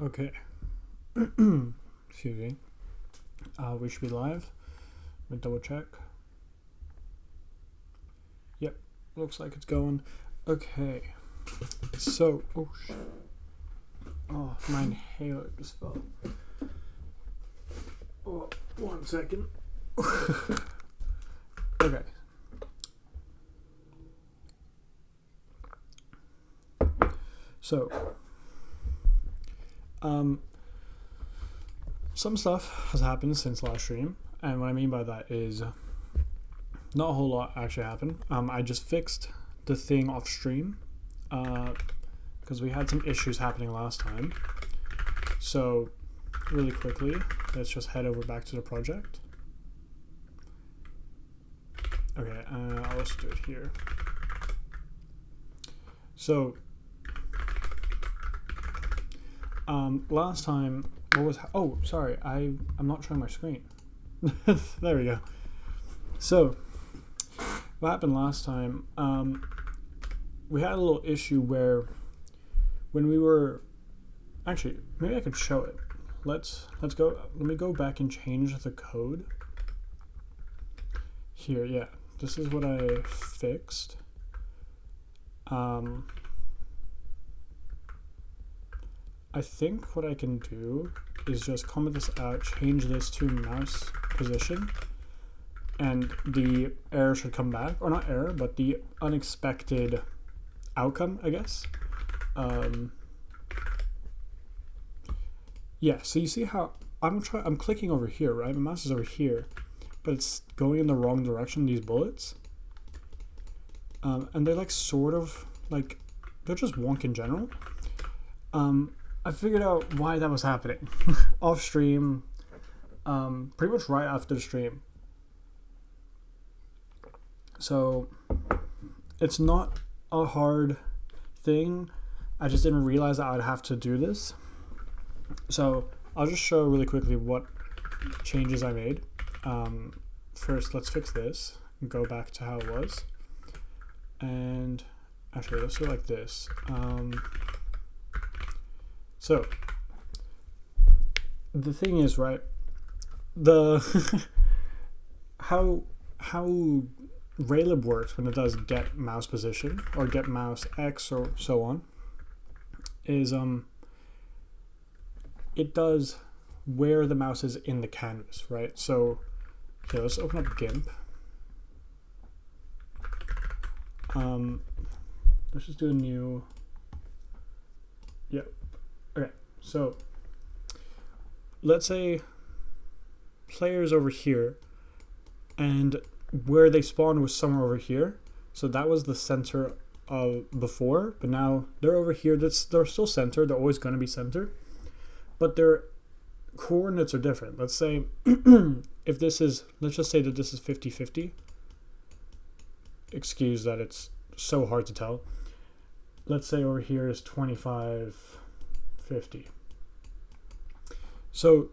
Okay. Excuse me. We should be live. Let me double check. Yep, looks like it's going. Okay. So, oh shit. Oh, my inhaler just fell. Oh, 1 second. Okay. So, some stuff has happened since last stream, and what I mean by that is not a whole lot actually happened. I just fixed the thing off stream, because we had some issues happening last time. So, really quickly, let's just head over back to the project. Okay, I'll just do it here. So, last time, what was, oh, sorry, I'm not showing my screen. There we go. So, what happened last time, we had a little issue where when we were, actually, maybe I could show it. Let's go, let me go back and change the code. Here, yeah, this is what I fixed. I think what I can do is just comment this out, change this to mouse position, and the error should come back, or not error, but the unexpected outcome, I guess. Yeah, so you see how I'm clicking over here, right? My mouse is over here, but it's going in the wrong direction, these bullets. And they're like sort of like, they're just wonk in general. I figured out why that was happening off stream, pretty much right after the stream. So it's not a hard thing. I just didn't realize that I'd have to do this. So I'll just show really quickly what changes I made. First, let's fix this and go back to how it was. And actually, let's do it like this. So the thing is, right, the how Raylib works when it does get mouse position or get mouse X or so on is it does where the mouse is in the canvas, right? So okay, let's open up GIMP. Let's just do a new, yep. Okay, so let's say players over here, and where they spawned was somewhere over here. So that was the center of before, but now they're over here. They're still centered. They're always going to be centered, but their coordinates are different. Let's say if this is, let's just say that this is 50-50. Excuse that it's so hard to tell. Let's say over here is 25-50. So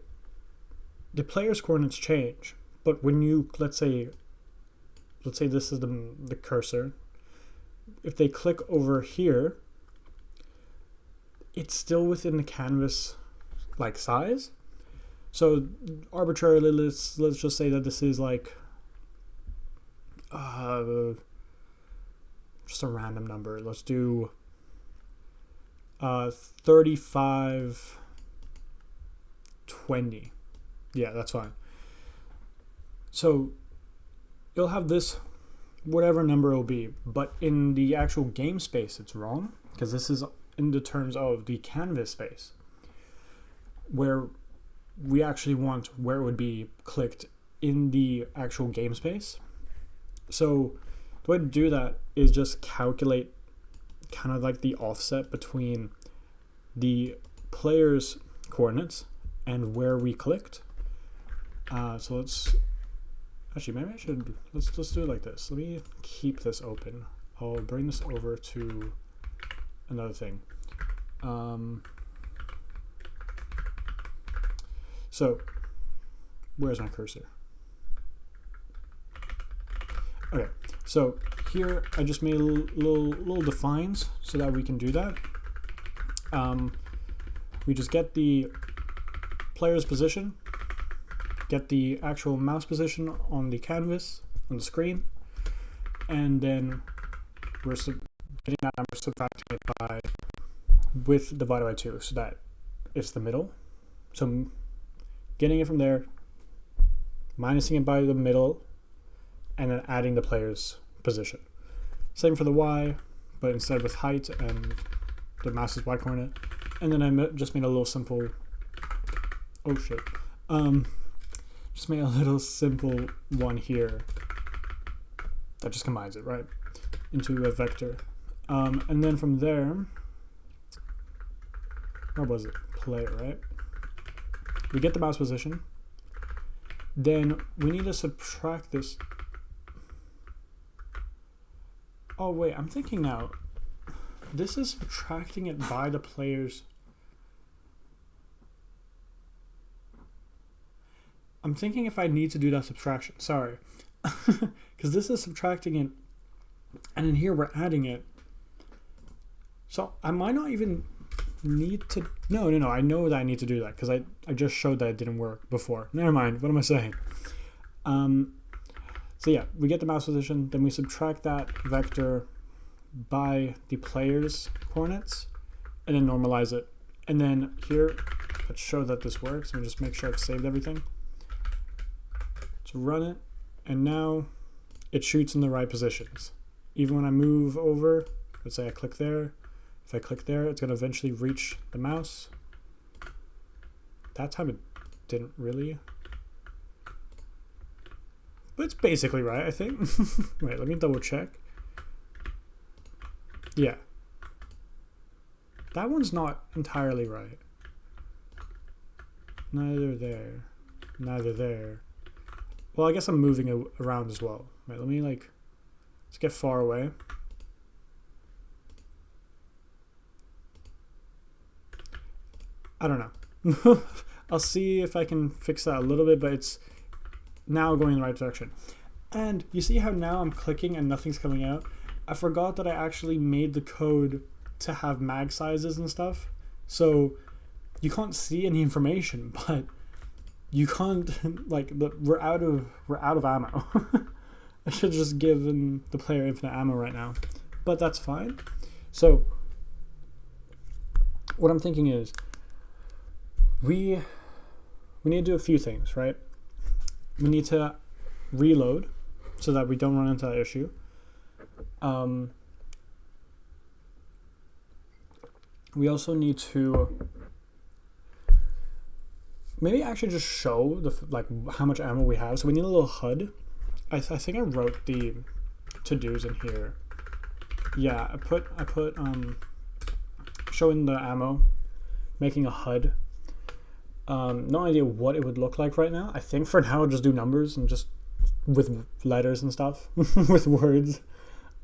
the player's coordinates change, but when you, let's say this is the cursor. If they click over here, it's still within the canvas like size. So arbitrarily, let's just say that this is like just a random number. Let's do 35-20. Yeah, that's fine. So you'll have this whatever number it will be, but in the actual game space it's wrong, because this is in the terms of the canvas space where we actually want where it would be clicked in the actual game space. So the way to do that is just calculate kind of like the offset between the player's coordinates and where we clicked. So let's actually, maybe I should, let's do it like this. Let me keep this open. I'll bring this over to another thing. So where's my cursor? Okay, so here I just made little defines so that we can do that. we just get the player's position, get the actual mouse position on the canvas, on the screen, and then we're getting that number, subtracting it by width divided by 2, so that it's the middle. So getting it from there, minusing it by the middle, and then adding the player's position. Same for the Y, but instead with height and the mouse's Y coordinate. And then I just made a little simple, oh shit, just made a little simple one here that just combines it, right, into a vector. And then from there, where was it? Player, right? We get the mouse position. Then we need to subtract this. Oh wait, I'm thinking now. This is subtracting it by the player's. I'm thinking if I need to do that subtraction. Sorry. Because this is subtracting it. And in here we're adding it. So I might not even need to. No. I know that I need to do that because I just showed that it didn't work before. Never mind. What am I saying? So yeah, we get the mouse position. Then we subtract that vector by the player's coordinates and then normalize it. And then here, let's show that this works. And just make sure I've saved everything. Let's run it. And now it shoots in the right positions. Even when I move over, let's say I click there. If I click there, it's going to eventually reach the mouse. That time it didn't really. But it's basically right, I think. Wait, let me double check. Yeah. That one's not entirely right. Neither there. Neither there. Well, I guess I'm moving it around as well. Wait, let me let's get far away. I don't know. I'll see if I can fix that a little bit, but it's now going in the right direction. And you see how now I'm clicking and nothing's coming out? I forgot that I actually made the code to have mag sizes and stuff. So you can't see any information, but you can't we're out of ammo. I should just give the player infinite ammo right now. But that's fine. So what I'm thinking is we need to do a few things, right? We need to reload so that we don't run into that issue. We also need to maybe actually just show how much ammo we have. So we need a little HUD. I think I wrote the to-dos in here. Yeah, I put showing the ammo, making a HUD. No idea what it would look like right now. I think for now I'll just do numbers and just with letters and stuff, with words.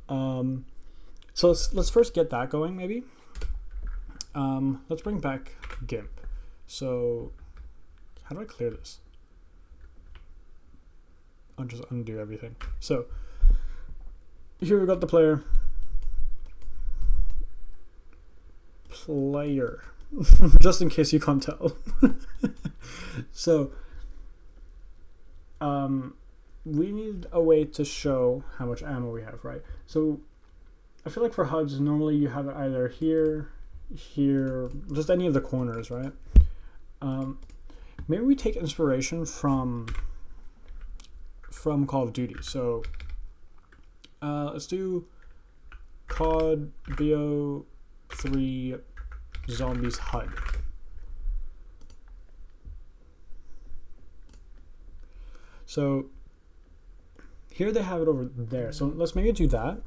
So let's first get that going maybe. Let's bring back GIMP. So how do I clear this? I'll just undo everything. So here we've got the player. Just in case you can't tell. So we need a way to show how much ammo we have, right? So I feel like for HUDs, normally you have it either here, just any of the corners, right? Maybe we take inspiration from Call of Duty. So let's do COD BO3 Zombies HUD. So here they have it over there. So let's maybe do that.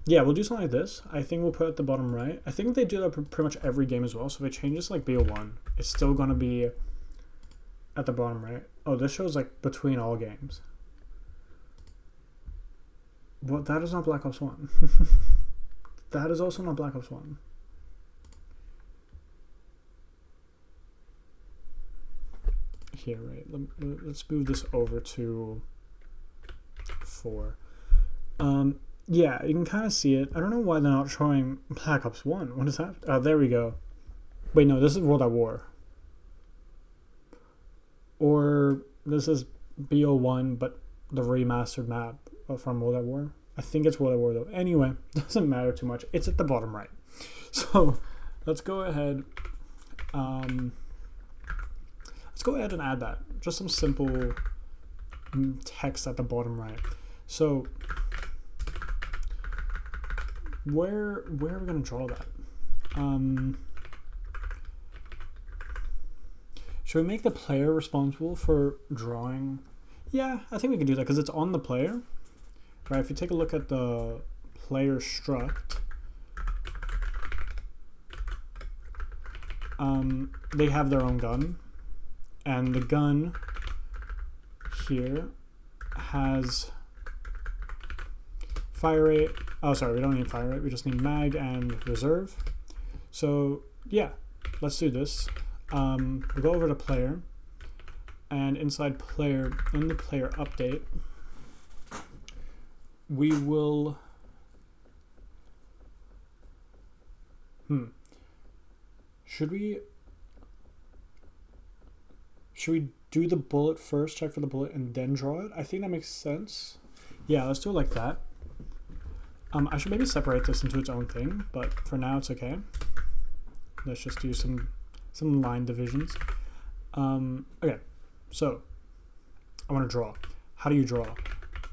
Yeah, we'll do something like this. I think we'll put it at the bottom right. I think they do that pretty much every game as well. So if it changes to BO1, it's still going to be at the bottom right. Oh, this shows between all games. Well, that is not Black Ops 1. That is also not Black Ops 1. Here, right. Let's move this over to 4. Yeah, you can kind of see it. I don't know why they're not showing Black Ops 1. What is that? Oh, there we go. Wait, no, this is World at War. Or this is BO1, but the remastered map from World at War. I think it's World at War, though. Anyway, doesn't matter too much. It's at the bottom right. So, let's go ahead. Let's go ahead and add that. Just some simple text at the bottom right. So, where are we going to draw that? Should we make the player responsible for drawing? Yeah, I think we can do that because it's on the player. Right, if you take a look at the player struct, they have their own gun. And the gun here has fire rate. Oh, sorry, we don't need fire rate. We just need mag and reserve. So, yeah, let's do this. We'll go over to player. And inside player, in the player update, we will... Should we do the bullet first, check for the bullet, and then draw it? I think that makes sense. Yeah, let's do it like that. I should maybe separate this into its own thing, but for now it's okay. Let's just do some line divisions. Okay, so I want to draw. How do you draw?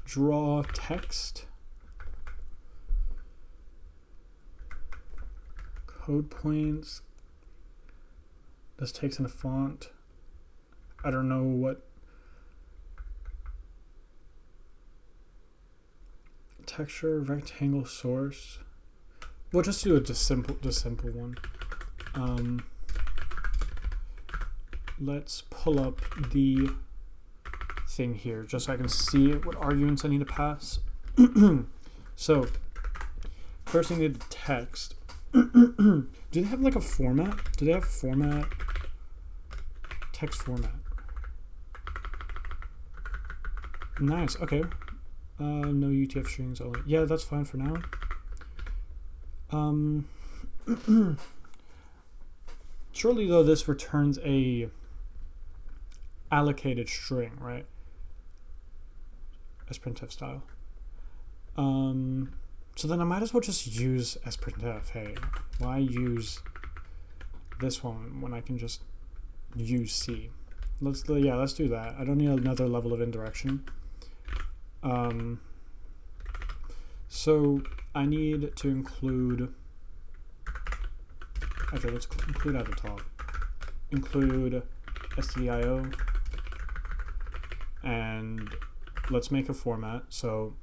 Draw text. Code points. This takes in a font. I don't know what. Texture, rectangle, source. We'll just do a simple one. Let's pull up the thing here just so I can see what arguments I need to pass. So, first thing, need the text. Do they have like a format? Do they have format? Text format. Nice. Okay. No UTF strings only. Yeah, that's fine for now. Surely though, this returns a allocated string, right? sprintf style. So then I might as well just use sprintf. Hey, why use this one when I can just use C? Let's do that. I don't need another level of indirection. So I need to include. Actually, let's include at the top. Include stdio, and let's make a format. So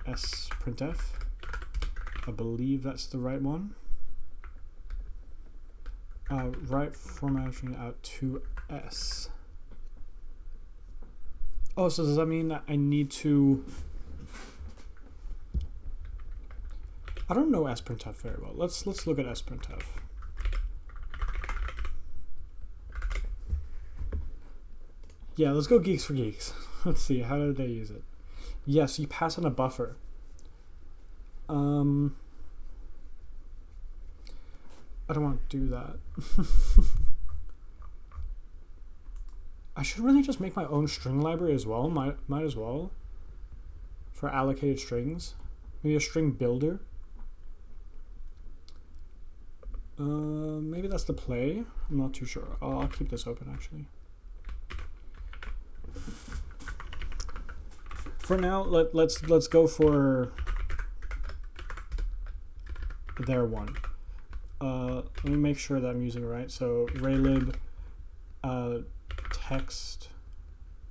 sprintf. I believe that's the right one. Right formatting out to S. Oh, so does that mean that I need to? I don't know sprintf very well. Let's look at sprintf. Yeah, let's go geeks for geeks. Let's see, how did they use it? Yes, you pass on a buffer. I don't want to do that. I should really just make my own string library as well. Might as well. For allocated strings. Maybe a string builder. Maybe that's the play. I'm not too sure. I'll keep this open actually. For now, let's go for their one. Let me make sure that I'm using it right. So raylib text.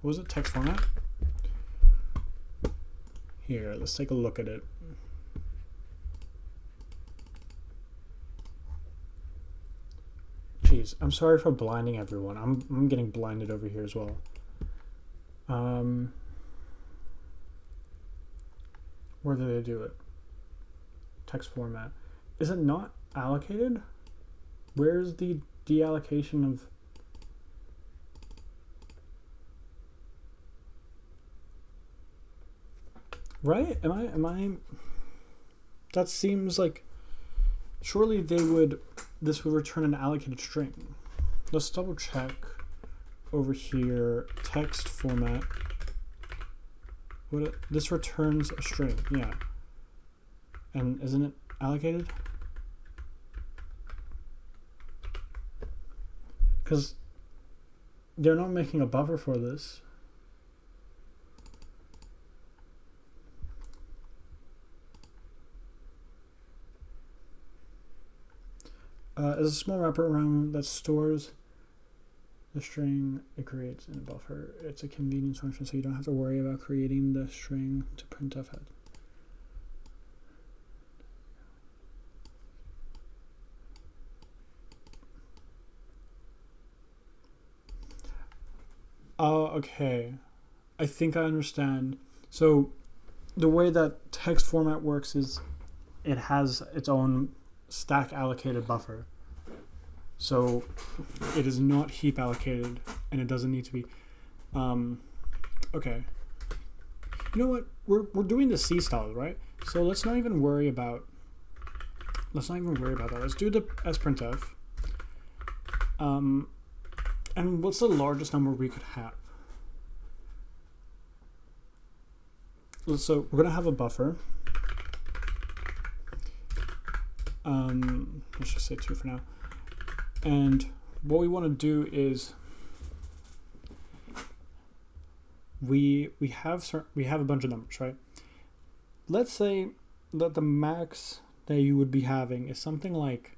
What was it? Text format. Here, let's take a look at it. Jeez, I'm sorry for blinding everyone. I'm getting blinded over here as well. Where do they do it? Text format. Is it not allocated? Where's the deallocation of? Right? Am I that seems like surely this would return an allocated string. Let's double check over here, text format. This returns a string, yeah. And isn't it allocated? Because they're not making a buffer for this. As a small wraparound that stores the string it creates in a buffer. It's a convenience function, so you don't have to worry about creating the string to printf head. Okay. I think I understand. So the way that text format works is it has its own stack allocated buffer. So it is not heap allocated, and it doesn't need to be. Okay. You know what? We're doing the C style, right? So let's not even worry about that. Let's do the as printf. And what's the largest number we could have? So we're gonna have a buffer. Let's just say 2 for now. And what we want to do is we have a bunch of numbers, right? Let's say that the max that you would be having is something like,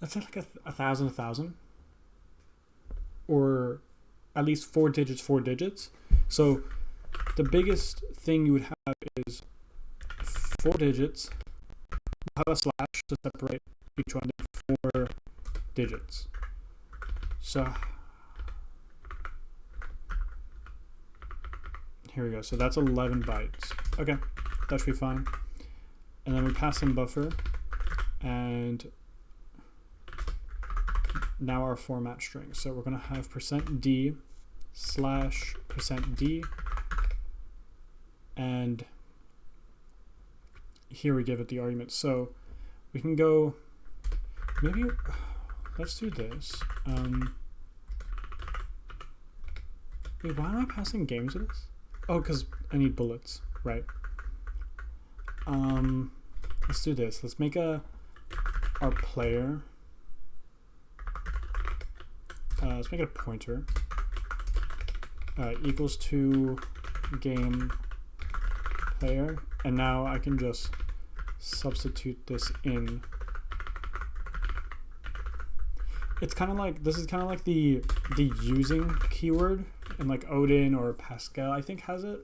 let's say like a thousand, or at least 4 digits. So the biggest thing you would have is 4 digits. Have a slash to separate each one into 4 digits. So here we go. So that's 11 bytes. Okay, that should be fine. And then we pass in buffer, and now our format string. So we're going to have %d slash %d, and here we give it the argument. So we can go, maybe let's do this. Wait, why am I passing games with this? Oh, because I need bullets, right? Let's do this. Let's make our player. Let's make it a pointer. Equals to game player, and now I can just substitute this in. It's kind of like, this is kind of like the using keyword in like Odin or Pascal, I think, has it.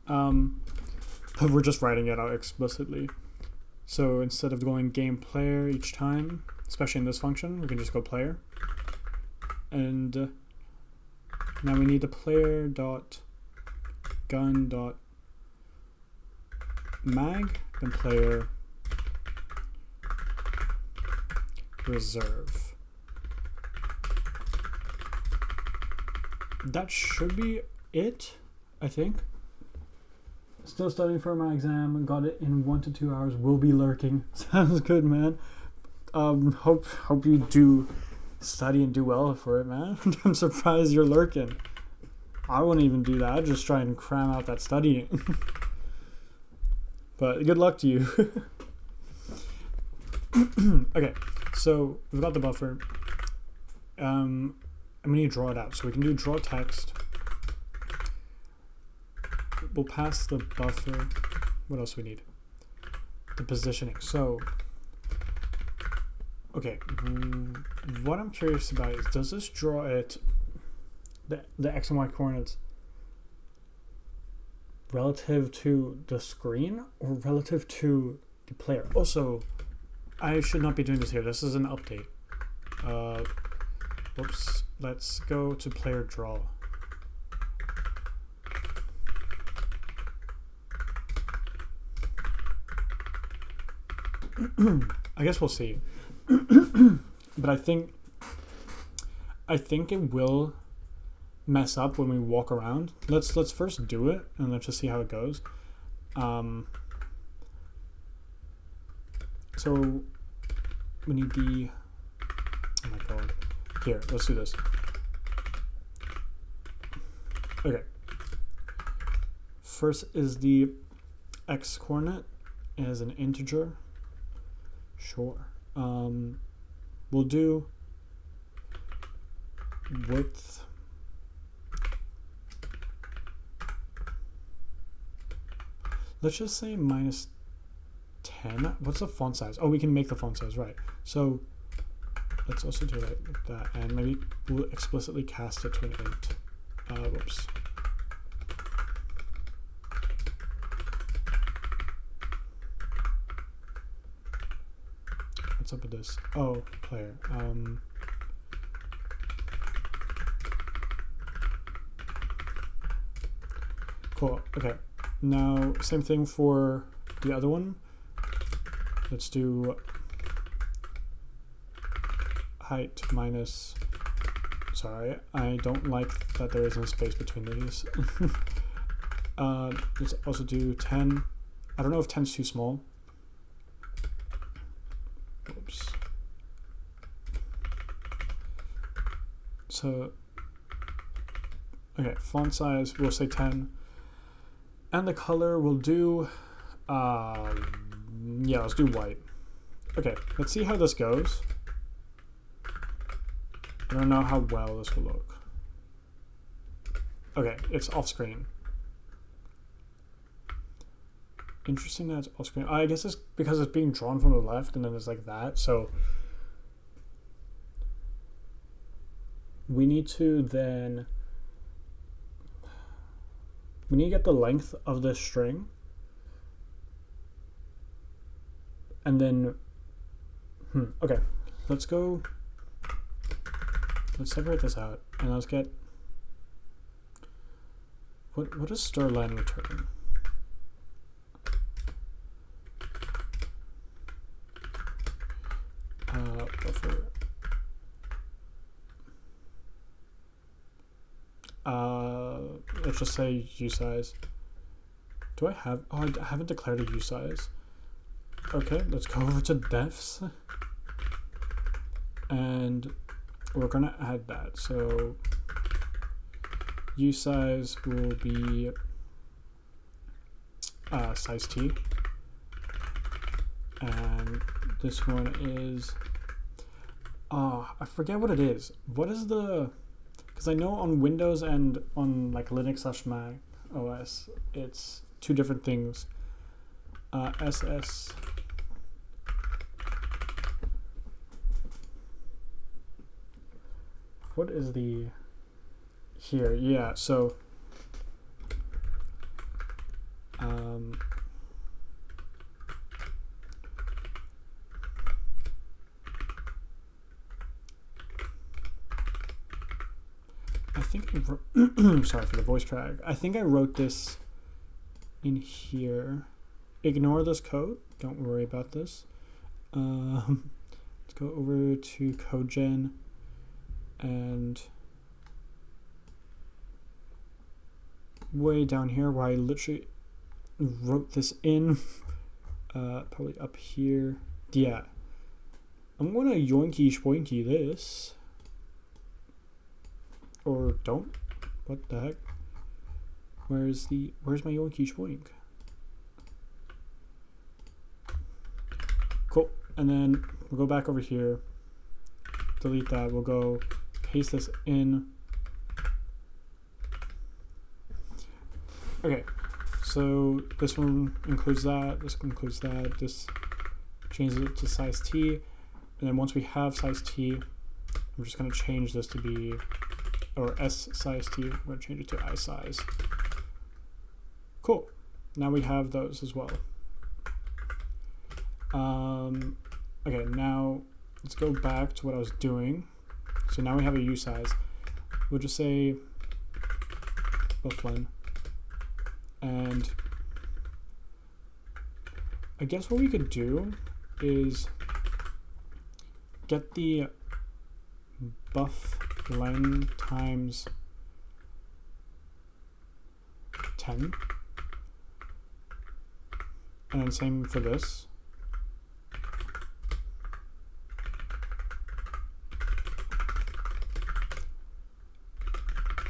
But we're just writing it out explicitly. So instead of going game player each time, especially in this function, we can just go player. And now we need the player dot gun dot mag, then player reserve. That should be it, I think. Still studying for my exam. Got it in 1 to 2 hours. Will be lurking. Sounds good, man. Hope you do study and do well for it, man. I'm surprised you're lurking. I wouldn't even do that. I'd just try and cram out that studying. But good luck to you. Okay, so we've got the buffer. And we need to draw it out. So we can do draw text. We'll pass the buffer. What else do we need? The positioning. So, okay, what I'm curious about is, does this draw it, the X and Y coordinates, relative to the screen or relative to the player? Also, I should not be doing this here. This is an update. Whoops. Let's go to player draw. I guess we'll see. But I think it will mess up when we walk around. Let's first do it and let's just see how it goes. So we need the, oh my god, here, let's do this. Okay, first is the x coordinate as an integer. Sure. We'll do width let's just say minus 10. What's the font size? Oh, we can make the font size, right. So let's also do it like that, and maybe we'll explicitly cast it to an int. Whoops. What's up with this? Oh, player. Cool. Okay. Now, same thing for the other one. Let's do height minus. Sorry, I don't like that there isn't space between these. Let's also do 10. I don't know if 10 is too small. Oops. So, okay, font size, we'll say 10. And the color we'll do, yeah, let's do white. Okay, let's see how this goes. I don't know how well this will look. Okay, it's off screen. Interesting that it's off screen. I guess it's because it's being drawn from the left and then it's like that. So we need to then, we need to get the length of this string. And then, okay, let's go, let's separate this out and let's get, what does starline return? Buffer. Let's just say usize. Do I have, oh, I haven't declared a usize. Okay, let's go over to defs. And we're gonna add that. So usize will be size t. And this one is, I forget what it is. What is the, because I know on Windows and on like Linux/Mac OS, it's two different things. SS. What is the, here, yeah, so, I think I wrote, sorry for the voice crack. I think I wrote this in here. Ignore this code. Don't worry about this. Let's go over to CodeGen and way down here where I literally wrote this in, probably up here. Yeah. I'm gonna yoinky schwoinky this. Or don't. What the heck? Where's my yoinky schwoink? Cool. And then we'll go back over here. Delete that. We'll go paste this in. Okay. So this one includes that. This includes that. This changes it to size t. And then once we have size t, I'm just going to change this to be, or S size t, I'm going to change it to I size. Cool. Now we have those as well. Okay, now let's go back to what I was doing. So now we have a usize. We'll just say bufflin. And I guess what we could do is get the buff len times 10. And then same for this.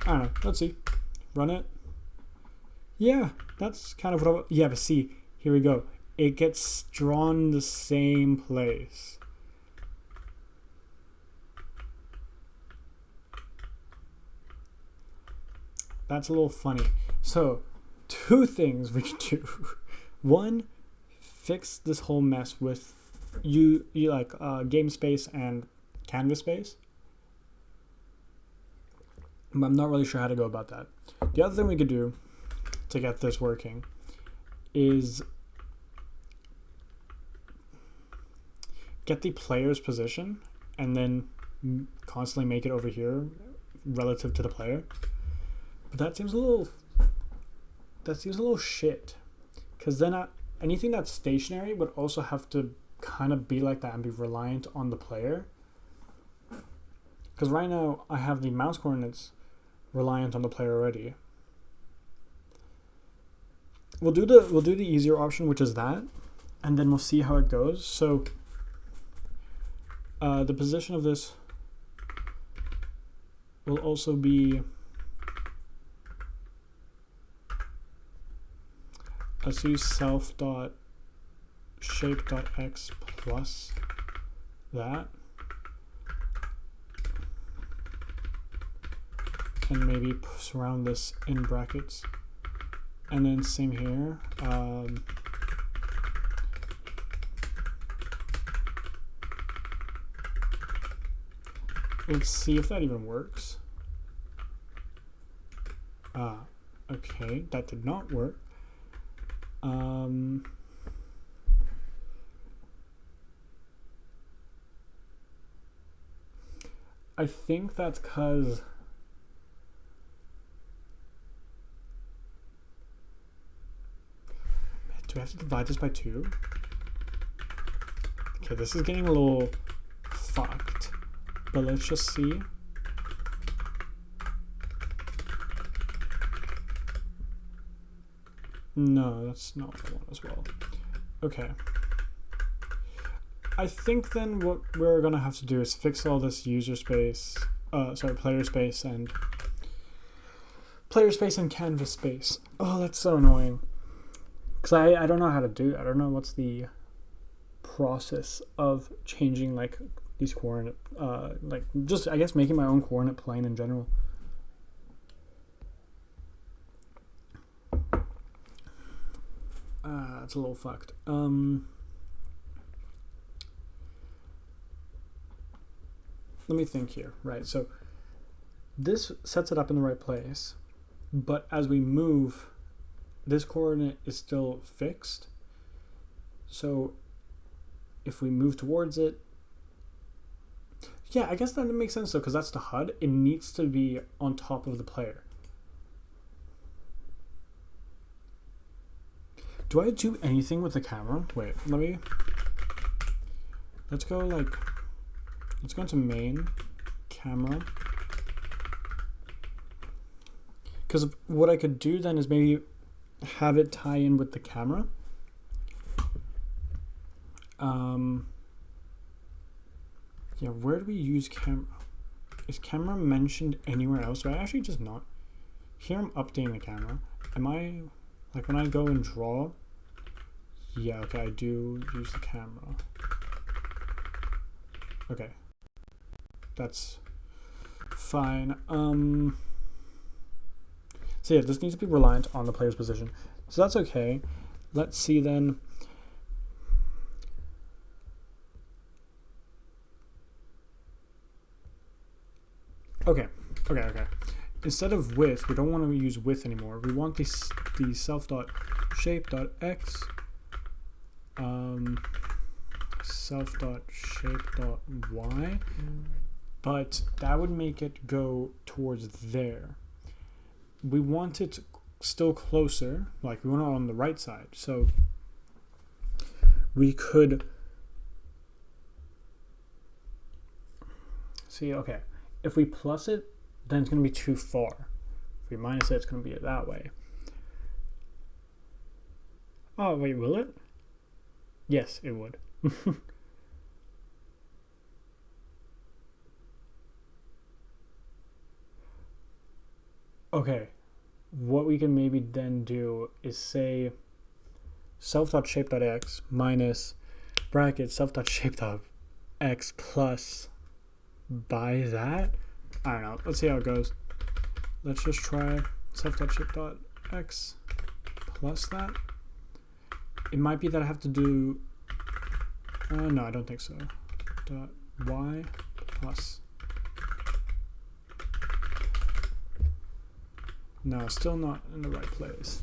I don't know. Let's see. Run it. Yeah, that's kind of what yeah, but see, here we go. It gets drawn the same place. That's a little funny. So, two things we can do. One, fix this whole mess with you like game space and canvas space. I'm not really sure how to go about that. The other thing we could do to get this working is get the player's position and then constantly make it over here relative to the player. But that seems a little shit, because then anything that's stationary would also have to kind of be like that and be reliant on the player. Because right now I have the mouse coordinates reliant on the player already. We'll do the easier option, which is that, and then we'll see how it goes. So the position of this will also be, let's use self.shape.x plus that, and maybe surround this in brackets. And then same here. Let's see if that even works. Okay, that did not work. I think that's because do we have to divide this by 2? Okay, this is getting a little fucked, but let's just see. No, that's not what I want as well. Okay. I think then what we're gonna have to do is fix all this user space, player space and canvas space. Oh, that's so annoying. Because I don't know how to do it. I don't know what's the process of changing like these coordinate, like just I guess making my own coordinate plane in general. It's a little fucked. Let me think here. Right, so this sets it up in the right place, but as we move, this coordinate is still fixed. So if we move towards it, yeah, I guess that makes sense though, because that's the HUD. It needs to be on top of the player. Do I do anything with the camera? Wait, let's go into main, camera. Because what I could do then is maybe have it tie in with the camera. Yeah, where do we use camera? Is camera mentioned anywhere else? Do I actually just not? Here I'm updating the camera. Am I, like when I go and draw? Yeah, okay, I do use the camera. Okay. That's fine. So yeah, this needs to be reliant on the player's position. So that's okay. Let's see then. Okay. Instead of width, we don't want to use width anymore. We want the self.shape.x self.shape.y, but that would make it go towards there. We want it still closer, like we want it on the right side. So we could see, okay, if we plus it, then it's going to be too far. If we minus it, it's going to be that way. Oh, wait, will it? Yes, it would. Okay, what we can maybe then do is say self.shape.x minus bracket self.shape.x plus by that. I don't know. Let's see how it goes. Let's just try self.shape.x plus that. It might be that I have to do... no, I don't think so. Dot y plus... No, still not in the right place.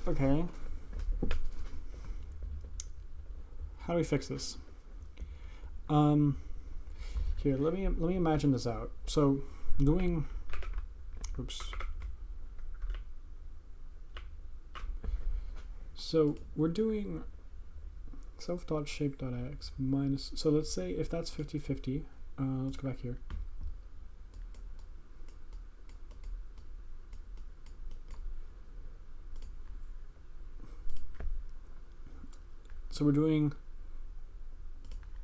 Okay. How do we fix this? Here, let me imagine this out. So, doing... Oops. So, we're doing self.shape.x minus... So, let's say if that's 50-50... let's go back here. So we're doing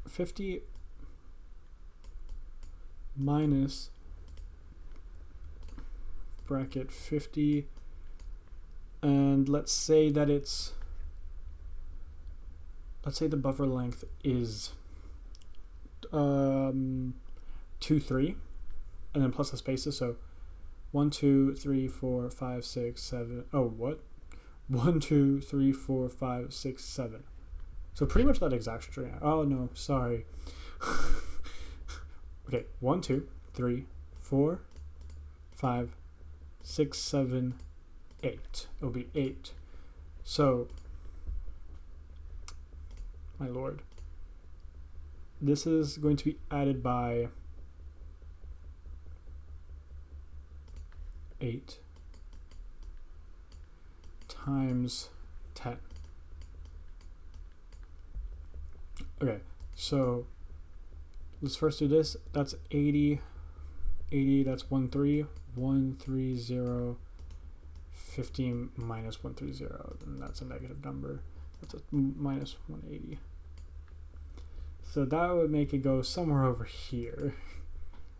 50 minus bracket 50, and let's say that it's, let's say the buffer length is 2, 3, and then plus the spaces. So 1, 2, 3, 4, 5, 6, 7. Oh, what? 1, 2, 3, 4, 5, 6, 7. So pretty much that exact string. Oh no, sorry. Okay, 1, 2, 3, 4, 5, 6, 7, 8. It'll be 8. So, my lord, this is going to be added by 8 times 10. Okay, so let's first do this. That's 80. 80, that's 13. 130. 15 minus 130, and that's a negative number. That's a minus 180. So that would make it go somewhere over here.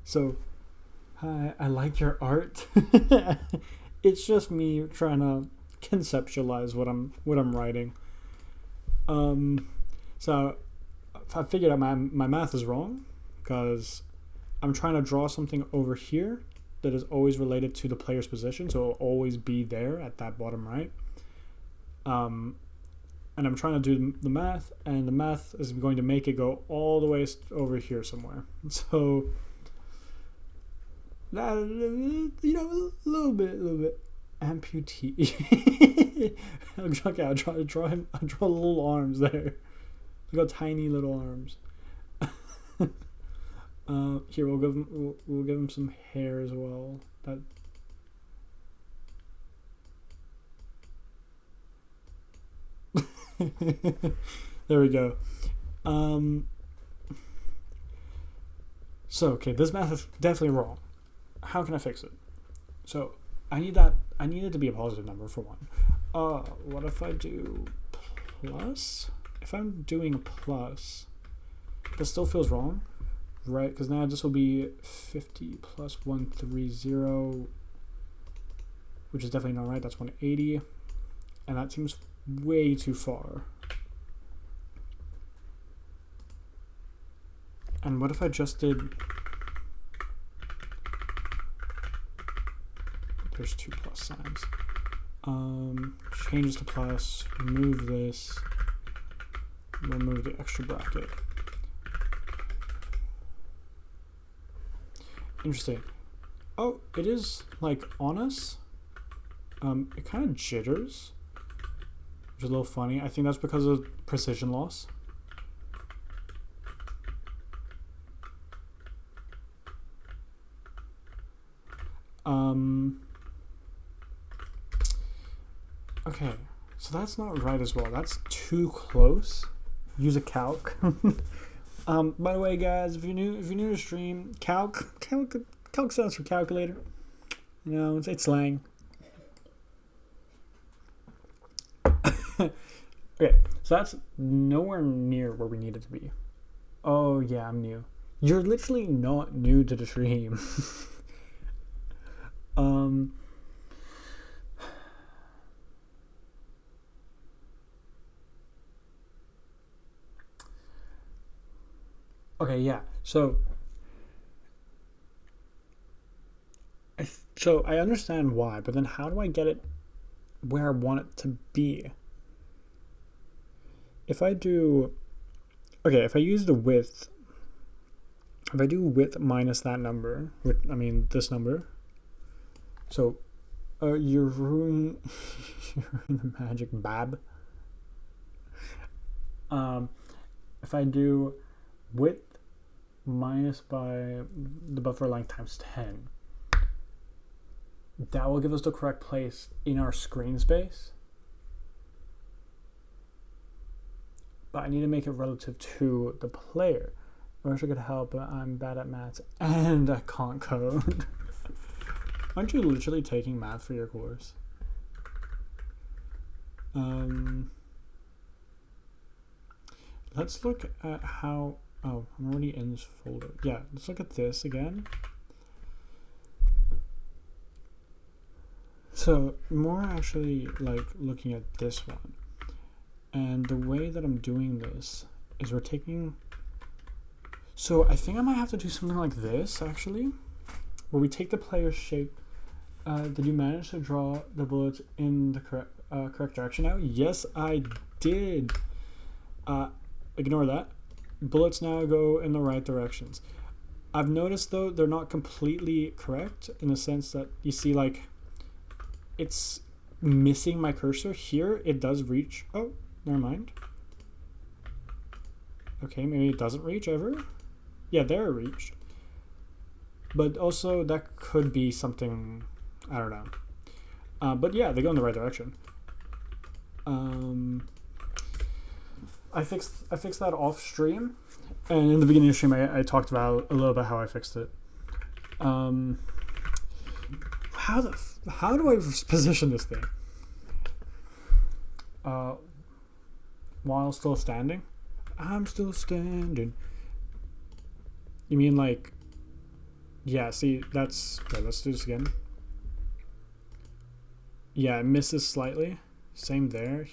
So, hi, I like your art. It's just me trying to conceptualize what I'm writing. So I figured out my math is wrong because I'm trying to draw something over here that is always related to the player's position, so it'll always be there at that bottom right. And I'm trying to do the math, and the math is going to make it go all the way over here somewhere. So, that, you know, a little bit amputee. Okay, I'll draw little arms there. Look how tiny little arms. Here we'll give him some hair as well. That there we go. So okay, this math is definitely wrong. How can I fix it? So I need it to be a positive number for one. What if I do plus? If I'm doing plus, that still feels wrong, right? Because now this will be 50 plus 130, which is definitely not right. That's 180, and that seems way too far. And what if I just did... There's 2 plus signs. Change this to plus, remove this, remove the extra bracket. Interesting. Oh, it is like on us. It kind of jitters, which is a little funny. I think that's because of precision loss. Okay, so that's not right as well. That's too close. Use a calc. By the way, guys, if you're new to stream, calc stands for calculator. You know, it's slang. Okay, so that's nowhere near where we need it to be. Oh yeah, I'm new. You're literally not new to the stream. Okay, yeah. So I understand why, but then how do I get it where I want it to be? If I use the width, if I do width minus that number, this number. So, you're ruining the magic, Bab. If I do width minus by the buffer length times 10, that will give us the correct place in our screen space. But I need to make it relative to the player. I wish I could help, but I'm bad at maths and I can't code. Aren't you literally taking math for your course? Let's look at how... Oh, I'm already in this folder. Yeah, let's look at this again. So, more actually like looking at this one. And the way that I'm doing this is we're taking... So I think I might have to do something like this, actually. Where we take the player's shape. Did you manage to draw the bullets in the correct direction now? Yes, I did. Ignore that. Bullets now go in the right directions. I've noticed, though, they're not completely correct in the sense that you see, like, it's missing my cursor. Here, it does reach. Oh, never mind. Okay, maybe it doesn't reach ever. Yeah, there it reached. But also, that could be something, I don't know. But yeah, they go in the right direction. I fixed that off stream, and in the beginning of the stream, I talked about a little bit how I fixed it. How do I position this thing? While still standing? I'm still standing. You mean like... Yeah, see, that's... Okay, let's do this again. Yeah, it misses slightly. Same there.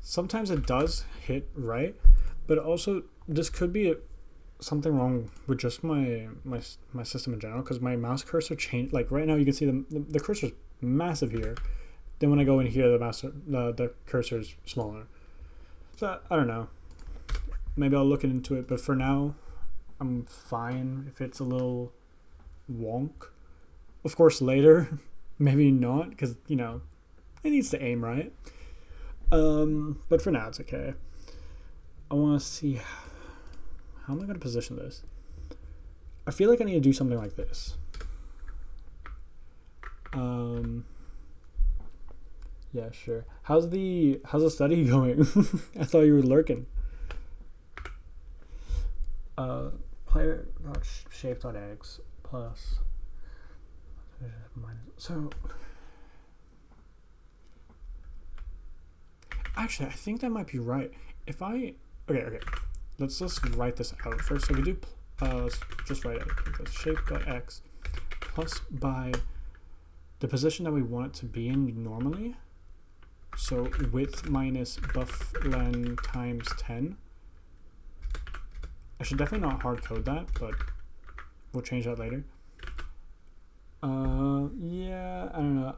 Sometimes it does hit right, but also this could be something wrong with just my system in general, because my mouse cursor changed. Like right now, you can see the cursor's massive here. Then when I go in here, the cursor's smaller. So I don't know. Maybe I'll look into it, but for now, I'm fine if it's a little wonk. Of course, later, maybe not, because you know, it needs to aim right. But for now, it's okay. I want to see how am I going to position this. I feel like I need to do something like this. Yeah, sure. How's the study going? I thought you were lurking. Player.shape.x plus minus. So actually, I think that might be right. If I okay, let's just write this out first. So we do just write it like shape.x plus by the position that we want it to be in normally. So width minus buff len times 10. I should definitely not hard code that, but we'll change that later. Yeah, I don't know.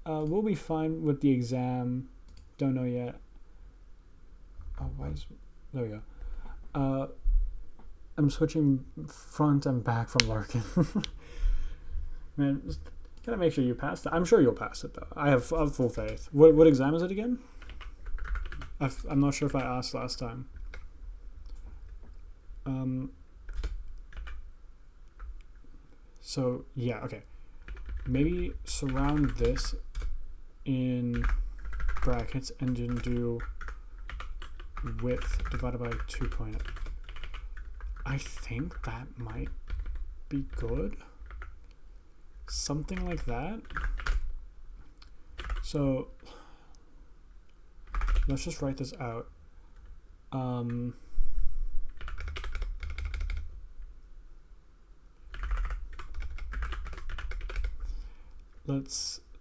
We'll be fine with the exam. Don't know yet. Oh, there we go. I'm switching front and back from Larkin. Man, just gotta make sure you pass it. I'm sure you'll pass it though. I have full faith. What exam is it again? I'm not sure if I asked last time. So yeah, okay. Maybe surround this in brackets and then do width divided by 2.0. I think that might be good. Something like that. So let's just write this out.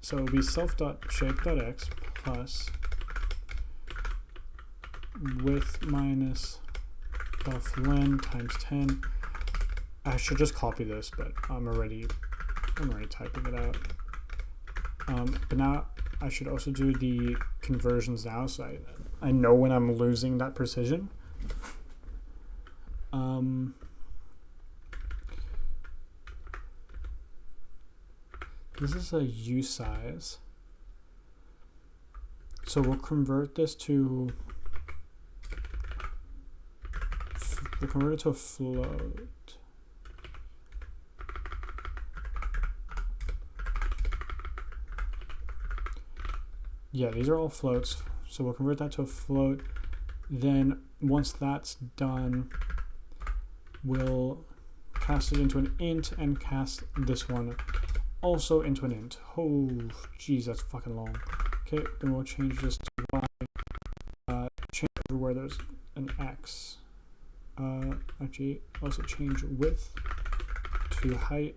So it'll be self.shape.x plus width minus buff_len times 10. I should just copy this, but I'm already typing it out. But now I should also do the conversions now, so I know when I'm losing that precision. This is a U size. So we'll convert this to, we'll convert it to a float. Yeah, these are all floats. So we'll convert that to a float. Then once that's done, we'll cast it into an int and cast this one also into an int. Oh, geez, that's fucking long. Okay, then we'll change this to y. Change everywhere there's an x. Actually, also change width to height.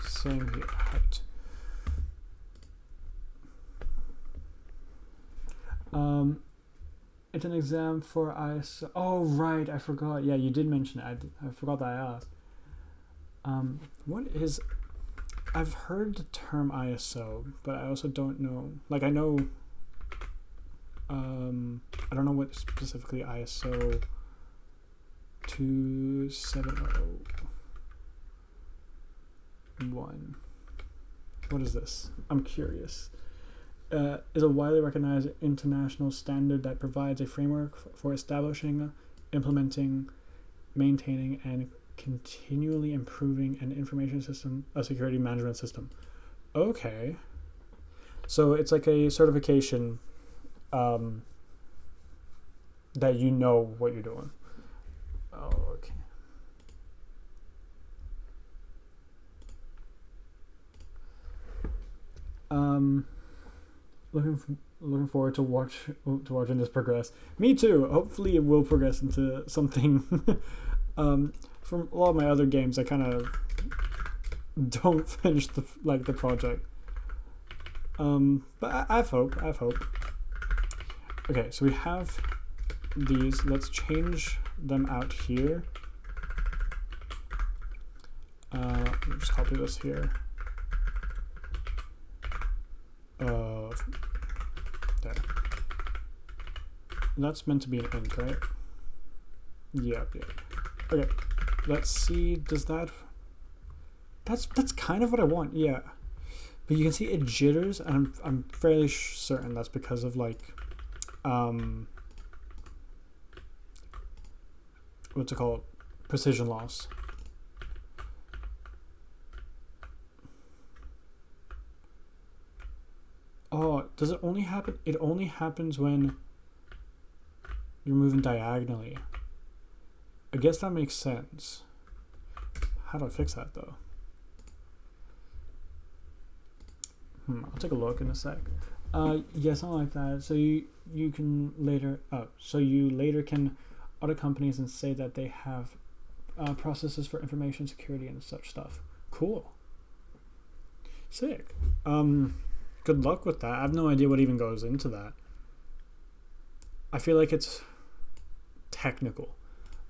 Same here, height. It's an exam for ISO. Oh, right, I forgot. Yeah, you did mention it. I forgot that I asked. What is... I've heard the term ISO, but I also don't know. Like, I know... I don't know what specifically ISO 2701. What is this? I'm curious. Is a widely recognized international standard that provides a framework for establishing, implementing, maintaining, and continually improving an information system, a security management system. Okay. So it's like a certification that you know what you're doing. Oh, okay. Looking forward to watching this progress. Me too. Hopefully it will progress into something. From a lot of my other games, I kind of don't finish the project. But I have hope. Okay, so we have these. Let's change them out here. Let me just copy this here. There. That's meant to be an int, right? Yeah. Okay. Let's see. Does that? That's kind of what I want. Yeah. But you can see it jitters, and I'm fairly certain that's because of like, what's it called? Precision loss. Oh, does it only happen? It only happens when you're moving diagonally. I guess that makes sense. How do I fix that though? I'll take a look in a sec. Yeah, something like that. So you can later. So you later can audit companies and say that they have processes for information security and such stuff. Cool. Sick. Good luck with that. I have no idea what even goes into that. I feel like it's technical.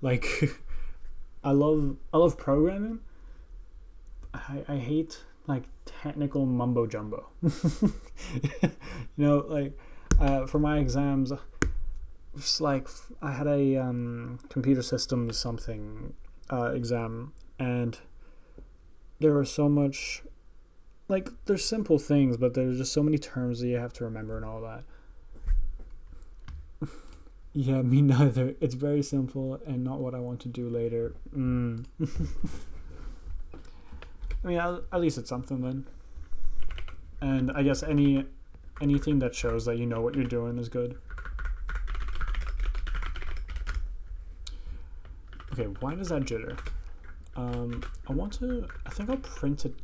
Like, I love programming. I hate like technical mumbo jumbo. Like for my exams, it's like I had a computer systems something exam, and there was so much. Like, there's simple things, but there's just so many terms that you have to remember and all that. Yeah, me neither. It's very simple and not what I want to do later. I mean, at least it's something then. And I guess anything that shows that you know what you're doing is good. Okay, why does that jitter? I think I'll print it.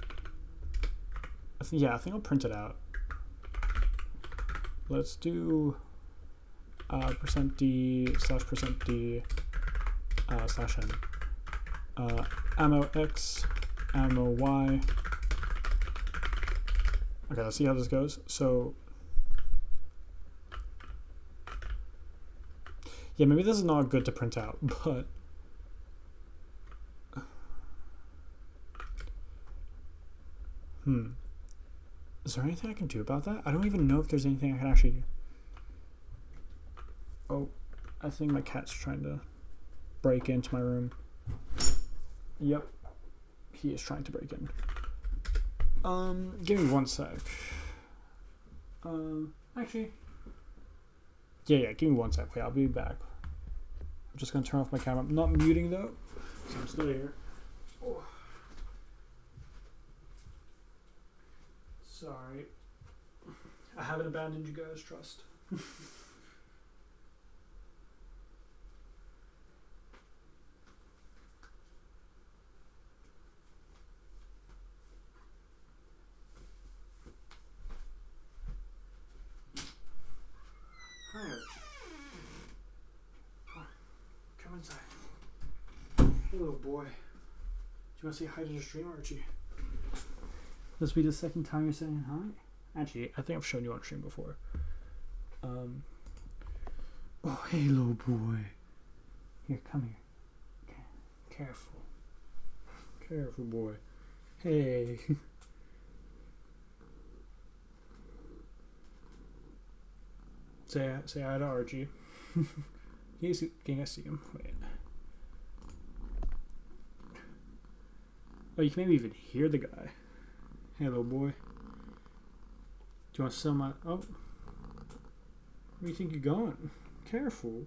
I think I'll print it out. Let's do %d slash %d slash n. Ammo x, ammo y. Okay, let's see how this goes. So, yeah, maybe this is not good to print out, but is there anything I can do about that? I don't even know if there's anything I can actually. Oh, I think my cat's trying to break into my room. Yep, he is trying to break in. Give me one sec. Actually, yeah, give me one sec. Wait, I'll be back. I'm just gonna turn off my camera. I'm not muting though, so I'm still here. Oh. Sorry, I haven't abandoned you guys. Trust. Hi, Archie. Come inside. Hello, boy. Do you want to say hi to the stream, Archie? This will be the second time you're saying hi? Actually, I think I've shown you on stream before. Oh, hey, little boy. Here, come here. Okay. Careful. Careful, boy. Hey. Say hi to Archie. Can you see him? Wait. Oh, you can maybe even hear the guy. Hey, little boy. Do you want to sell my... Oh. Where do you think you're going? Careful.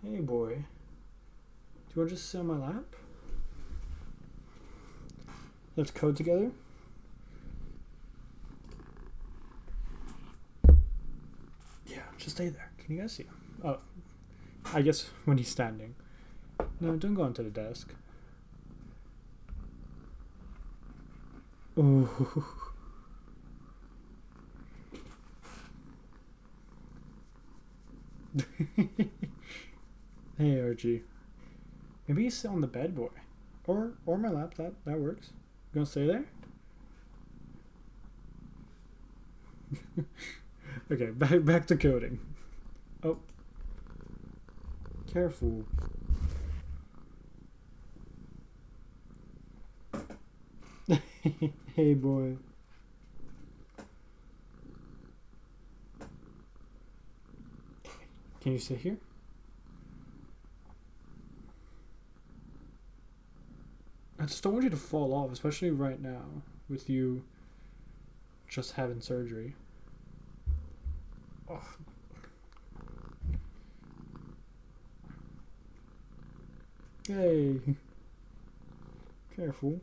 Hey, boy. Do you want to just sit on my lap? Let's code together. Yeah, just stay there. Can you guys see him? Oh. I guess when he's standing. No, don't go onto the desk. Oh. Hey, Archie. Maybe you sit on the bed, boy. Or my lap. That works. You gonna stay there? Okay, back to coding. Oh. Careful. Hey, boy. Can you sit here? I just don't want you to fall off, especially right now, with you just having surgery. Oh. Hey. Careful.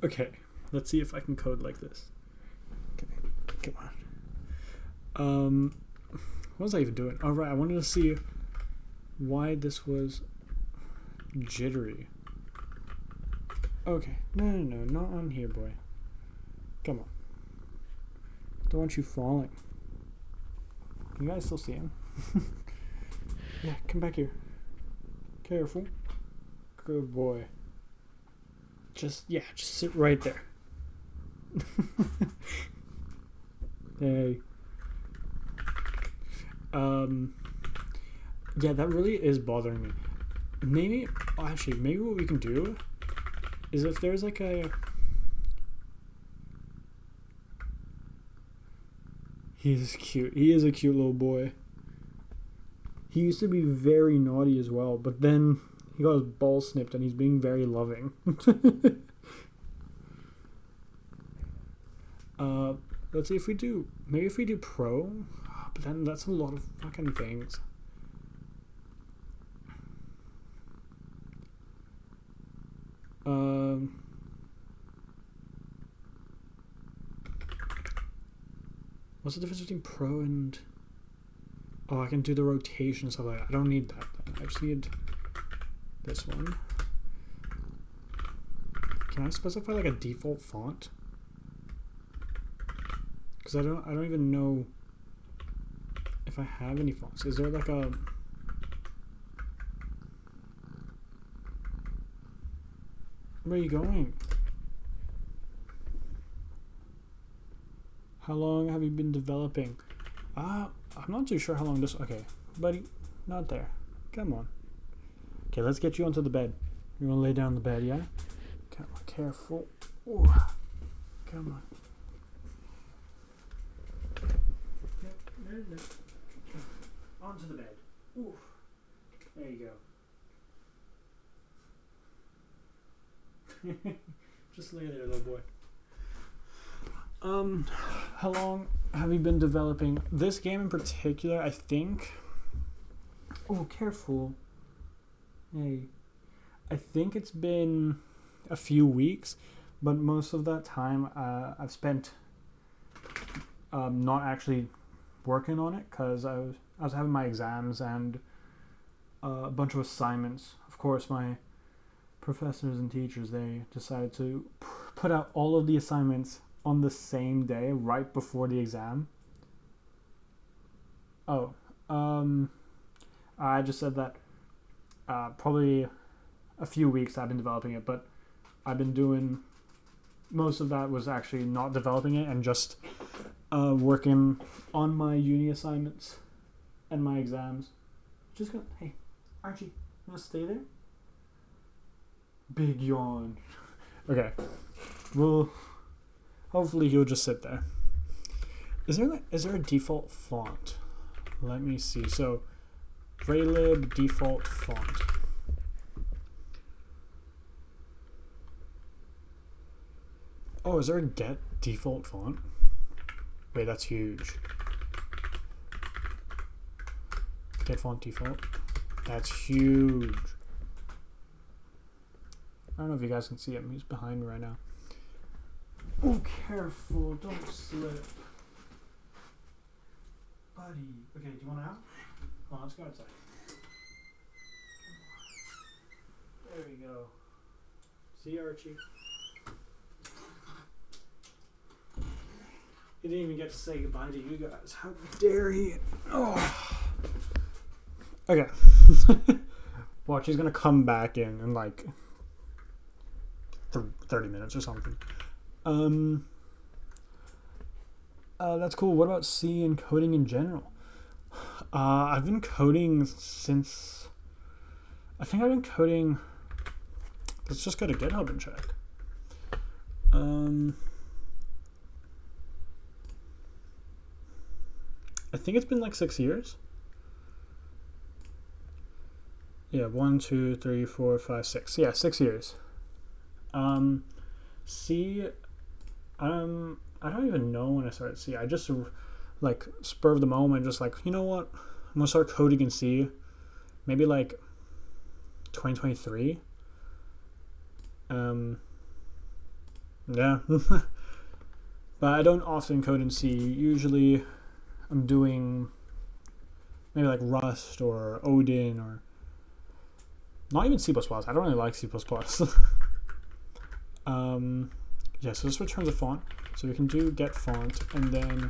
Okay, let's see if I can code like this. Okay, come on. What was I even doing? Oh, right, I wanted to see why this was jittery. Okay, no, not on here, boy. Come on. Don't want you falling. Can you guys still see him? Yeah, come back here. Careful. Good boy. Just sit right there. Hey. Yeah, that really is bothering me. Maybe what we can do is if there's like a... He is cute. He is a cute little boy. He used to be very naughty as well, but then he got his balls snipped and he's being very loving. Let's see if we do... Maybe if we do pro... But then that's a lot of fucking things. What's the difference between pro and... Oh, I can do the rotation and stuff like that. I don't need that then. I just need this one. Can I specify like a default font? because I don't even know if I have any fonts. Is there like a... Where are you going? How long have you been developing? I'm not too sure how long this... Okay, buddy, not there. Come on. Okay, let's get you onto the bed. You want to lay down on the bed, yeah? Come on, careful. Ooh. Come on. No. Onto the bed. Ooh. There you go. Just lay there, little boy. How long have you been developing this game in particular? I think... Oh, careful. Hey. I think it's been a few weeks, but most of that time I've spent not actually working on it because I was having my exams and a bunch of assignments. Of course, my professors and teachers, they decided to put out all of the assignments on the same day, right before the exam. Oh, I just said that probably a few weeks I've been developing it, but I've been doing most of that was actually not developing it and just working on my uni assignments and my exams. Just gonna, hey, Archie, you wanna stay there? Big yawn. Okay, well, hopefully he'll just sit there. Is there a default font? Let me see. So, Raylib default font. Oh, is there a get default font? Wait, that's huge. Get font default. That's huge. I don't know if you guys can see him. He's behind me right now. Oh, careful. Don't slip. Buddy. Okay, do you want to out? Come on, let's go outside. There we go. See, Archie? He didn't even get to say goodbye to you guys. How dare he? Oh. Okay. Watch, he's gonna come back in like 30 minutes or something. That's cool. What about C and coding in general? I've been coding since... I think I've been coding... Let's just go to GitHub and check. I think it's been like 6 years. Yeah, 1, 2, 3, 4, 5, 6. Yeah, 6 years. C, I don't even know when I started C. I just like spur of the moment, just like, you know what? I'm gonna start coding in C. Maybe like 2023. Yeah. But I don't often code in C. Usually I'm doing maybe like Rust or Odin or not even C++. I don't really like C++. Yeah, so this returns a font. So we can do get font, and then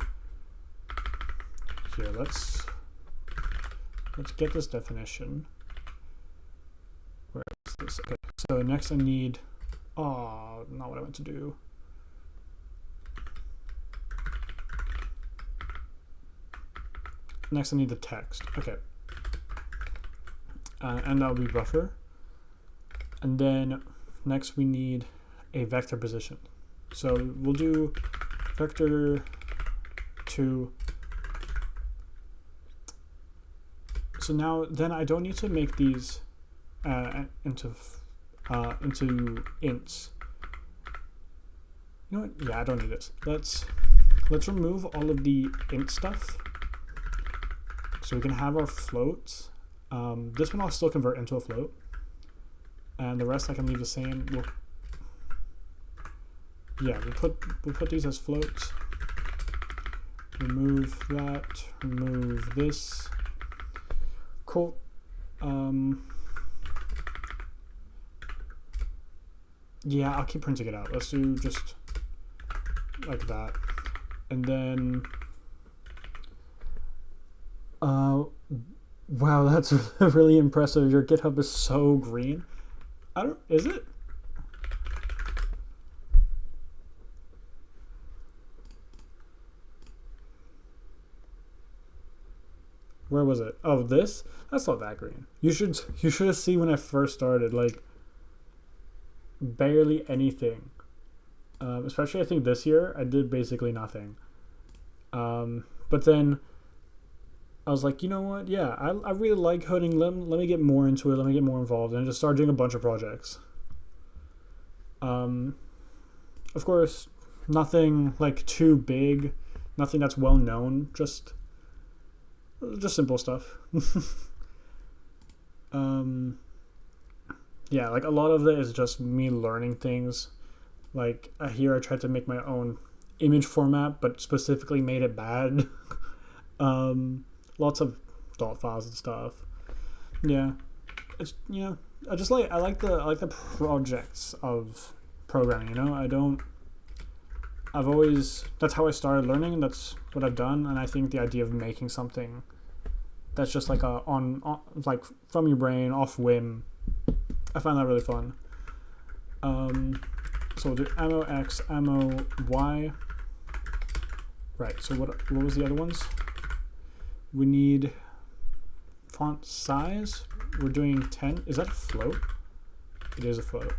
here let's get this definition. Where is this? Okay, so next I need not what I meant to do. Next I need the text. Okay. And that'll be buffer. And then next we need a vector position. So we'll do vector 2. So now then I don't need to make these into ints. You know what? Yeah, I don't need this. Let's remove all of the int stuff. So we can have our floats. This one I'll still convert into a float. And the rest I can leave the same. We'll put these as floats. Remove that. Remove this. Cool. Yeah, I'll keep printing it out. Let's do just like that. And then, wow, that's really impressive. Your GitHub is so green. Is it? Where was it? Oh, this? That's not that green. You should have seen when I first started, like, barely anything. Especially I think this year, I did basically nothing. But then I was like, you know what? Yeah, I really like coding. Let me get more into it. Let me get more involved. And I just started doing a bunch of projects. Of course, nothing like too big. Nothing that's well known. Just simple stuff. Yeah, like a lot of it is just me learning things. Like here I tried to make my own image format, but specifically made it bad. Lots of dot files and stuff. Yeah, it's I like the projects of programming. That's how I started learning, and that's what I've done. And I think the idea of making something that's just like on like from your brain off whim, I find that really fun. So we'll do ammo X, ammo Y. Right, so what was the other ones? We need font size. We're doing 10. Is that a float? It is a float.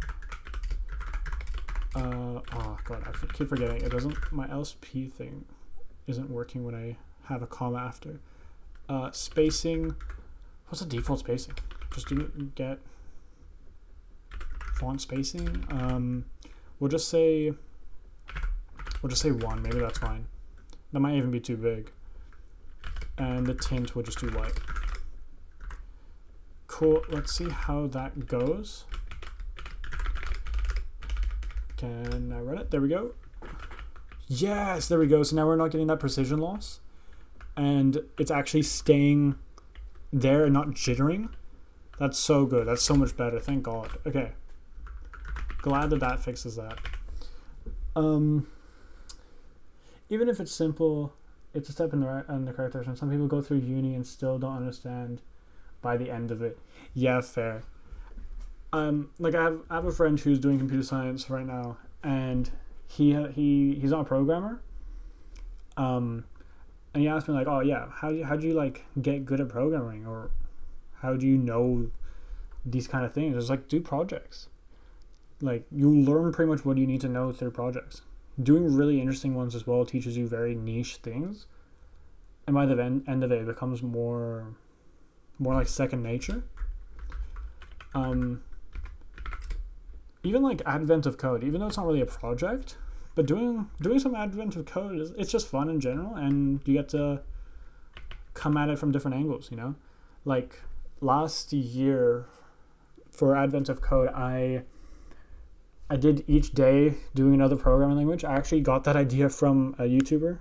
Oh god, I keep forgetting. It doesn't. My LSP thing isn't working when I have a comma after. Spacing. What's the default spacing? Just get font spacing. We'll just say 1. Maybe that's fine. That might even be too big. And the tint we'll just do white. Cool. Let's see how that goes. Can I run it? There we go. Yes, there we go. So now we're not getting that precision loss. And it's actually staying there and not jittering. That's so good. That's so much better. Thank God. Okay. Glad that fixes that. Even if it's simple, it's a step in the correct direction. Some people go through uni and still don't understand by the end of it. Yeah, fair. Like I have a friend who's doing computer science right now, and he's not a programmer. And he asked me like, oh yeah, how do you like get good at programming, or how do you know these kind of things? It's like, do projects. Like you learn pretty much what you need to know through projects. Doing really interesting ones as well teaches you very niche things, and by the end of it, it becomes more like second nature. Even like advent of code, even though it's not really a project, but doing some advent of code it's just fun in general, and you get to come at it from different angles. Like last year for advent of code, I did each day doing another programming language. I actually got that idea from a YouTuber.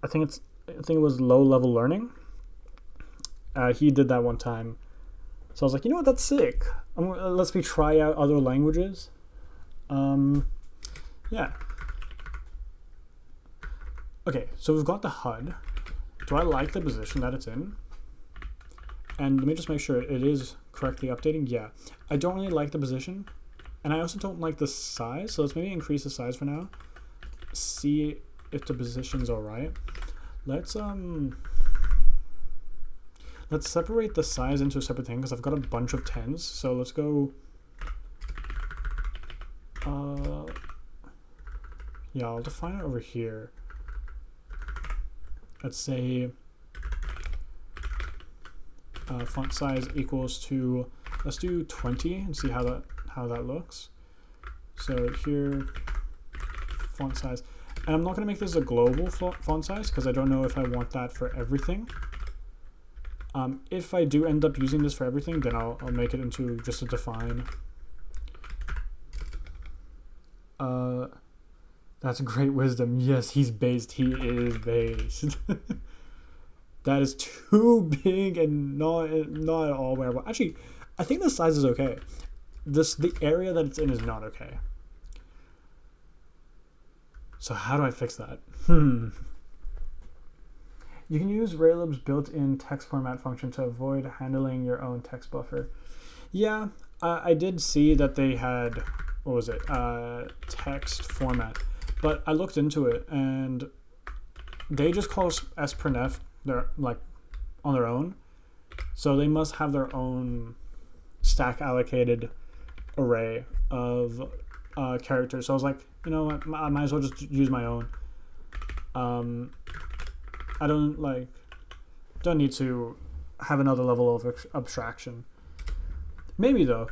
I think it was Low Level Learning. He did that one time. So I was like, you know what, that's sick. Let's try out other languages. Yeah. Okay, so we've got the HUD. Do I like the position that it's in? And let me just make sure it is correctly updating. Yeah. I don't really like the position. And I also don't like the size. So let's maybe increase the size for now. See if the position's alright. Let's separate the size into a separate thing because I've got a bunch of 10s. So let's go. Yeah, I'll define it over here. Let's say font size equals to, let's do 20 and see how that looks. So here, font size, and I'm not going to make this a global font size because I don't know if I want that for everything. If I do end up using this for everything, then I'll make it into just a define. That's great wisdom. Yes, he's based. He is based. That is too big and not at all wearable. Actually, I think the size is okay. The area that it's in is not okay. So how do I fix that? You can use Raylib's built-in text format function to avoid handling your own text buffer. Yeah, I did see that they had, what was it, text format. But I looked into it, and they just call sprnf on their own. So they must have their own stack allocated array of characters. So I was like, you know what, I might as well just use my own. I don't need to have another level of abstraction. Maybe though.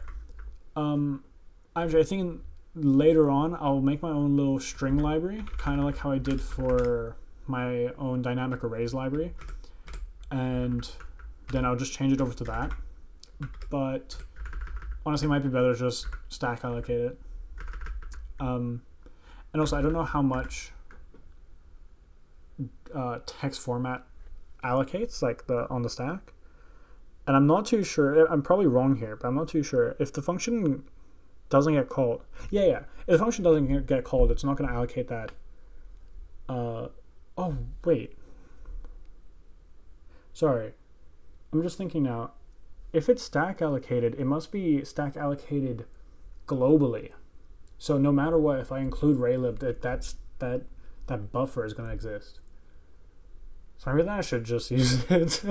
Actually, I think later on I'll make my own little string library, kind of like how I did for my own dynamic arrays library, and then I'll just change it over to that. But honestly, it might be better to just stack allocate it. And also, I don't know how much text format allocates on the stack, and I'm not too sure. I'm probably wrong here, but I'm not too sure if the function doesn't get called. If the function doesn't get called, it's not going to allocate that. Oh wait, sorry, I'm just thinking now. If it's stack allocated, it must be stack allocated globally. So no matter what, if I include Raylib, that buffer is going to exist. So maybe I should just use it.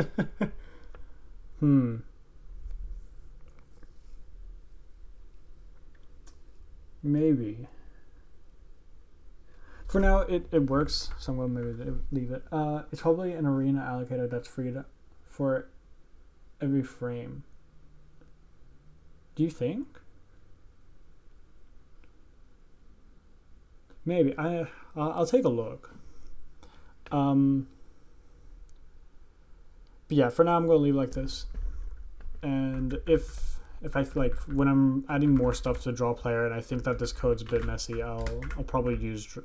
Maybe. For now, it works. So I'm going to maybe leave it. It's probably an arena allocator that's free for every frame. Do you think? Maybe. I'll take a look. But yeah, for now I'm going to leave it like this. And if I when I'm adding more stuff to draw player and I think that this code's a bit messy, I'll probably use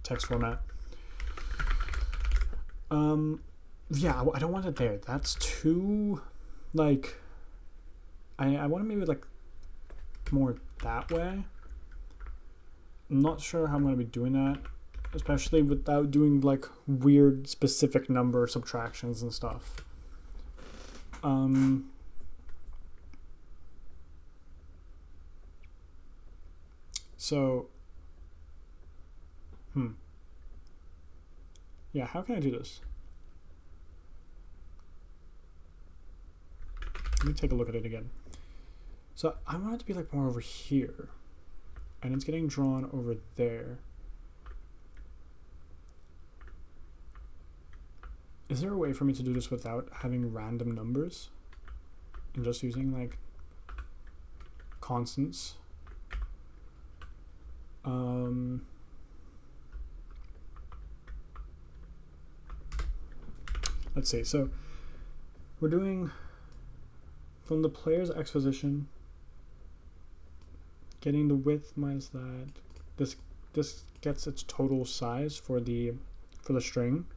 text format. Yeah, I don't want it there. That's too I want to maybe more that way. I'm not sure how I'm going to be doing that, especially without doing weird specific number subtractions and stuff. So, yeah, how can I do this? Let me take a look at it again. So I want it to be more over here, and it's getting drawn over there. Is there a way for me to do this without having random numbers and just using constants? Let's see. So we're doing from the player's X position, getting the width minus that. This gets its total size for the string.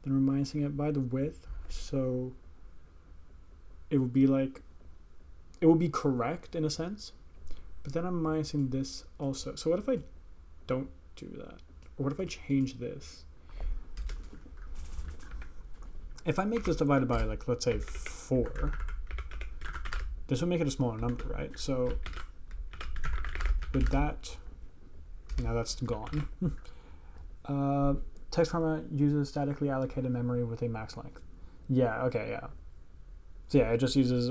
Then we're minusing it by the width, so it would be it would be correct in a sense. But then I'm minusing this also. So what if I don't do that? Or what if I change this? If I make this divided by let's say 4, this would make it a smaller number, right? So with that, now that's gone. Text format uses statically allocated memory with a max length. Yeah, okay, yeah. So yeah, it just uses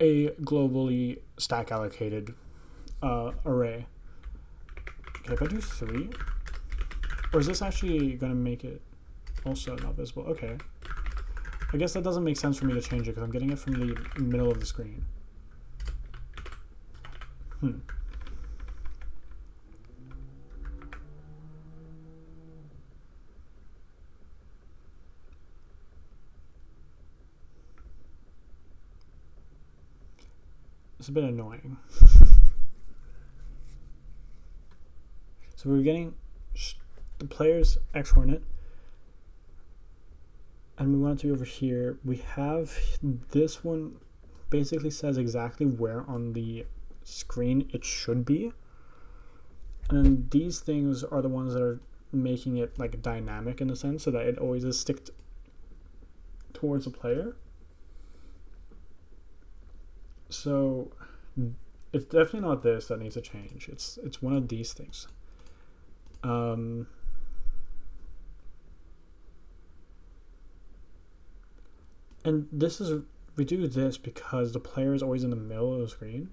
a globally stack allocated array. Okay, if I do 3, or is this actually going to make it also not visible? Okay. I guess that doesn't make sense for me to change it because I'm getting it from the middle of the screen. It's a bit annoying. So we're getting the player's X coordinate, and we want it to be over here. We have this one basically says exactly where on the screen it should be, And then these things are the ones that are making it like dynamic in a sense, so that it always is sticked towards the player. So it's definitely not this that needs to change. It's one of these things. And this is, we do this because the player is always in the middle of the screen.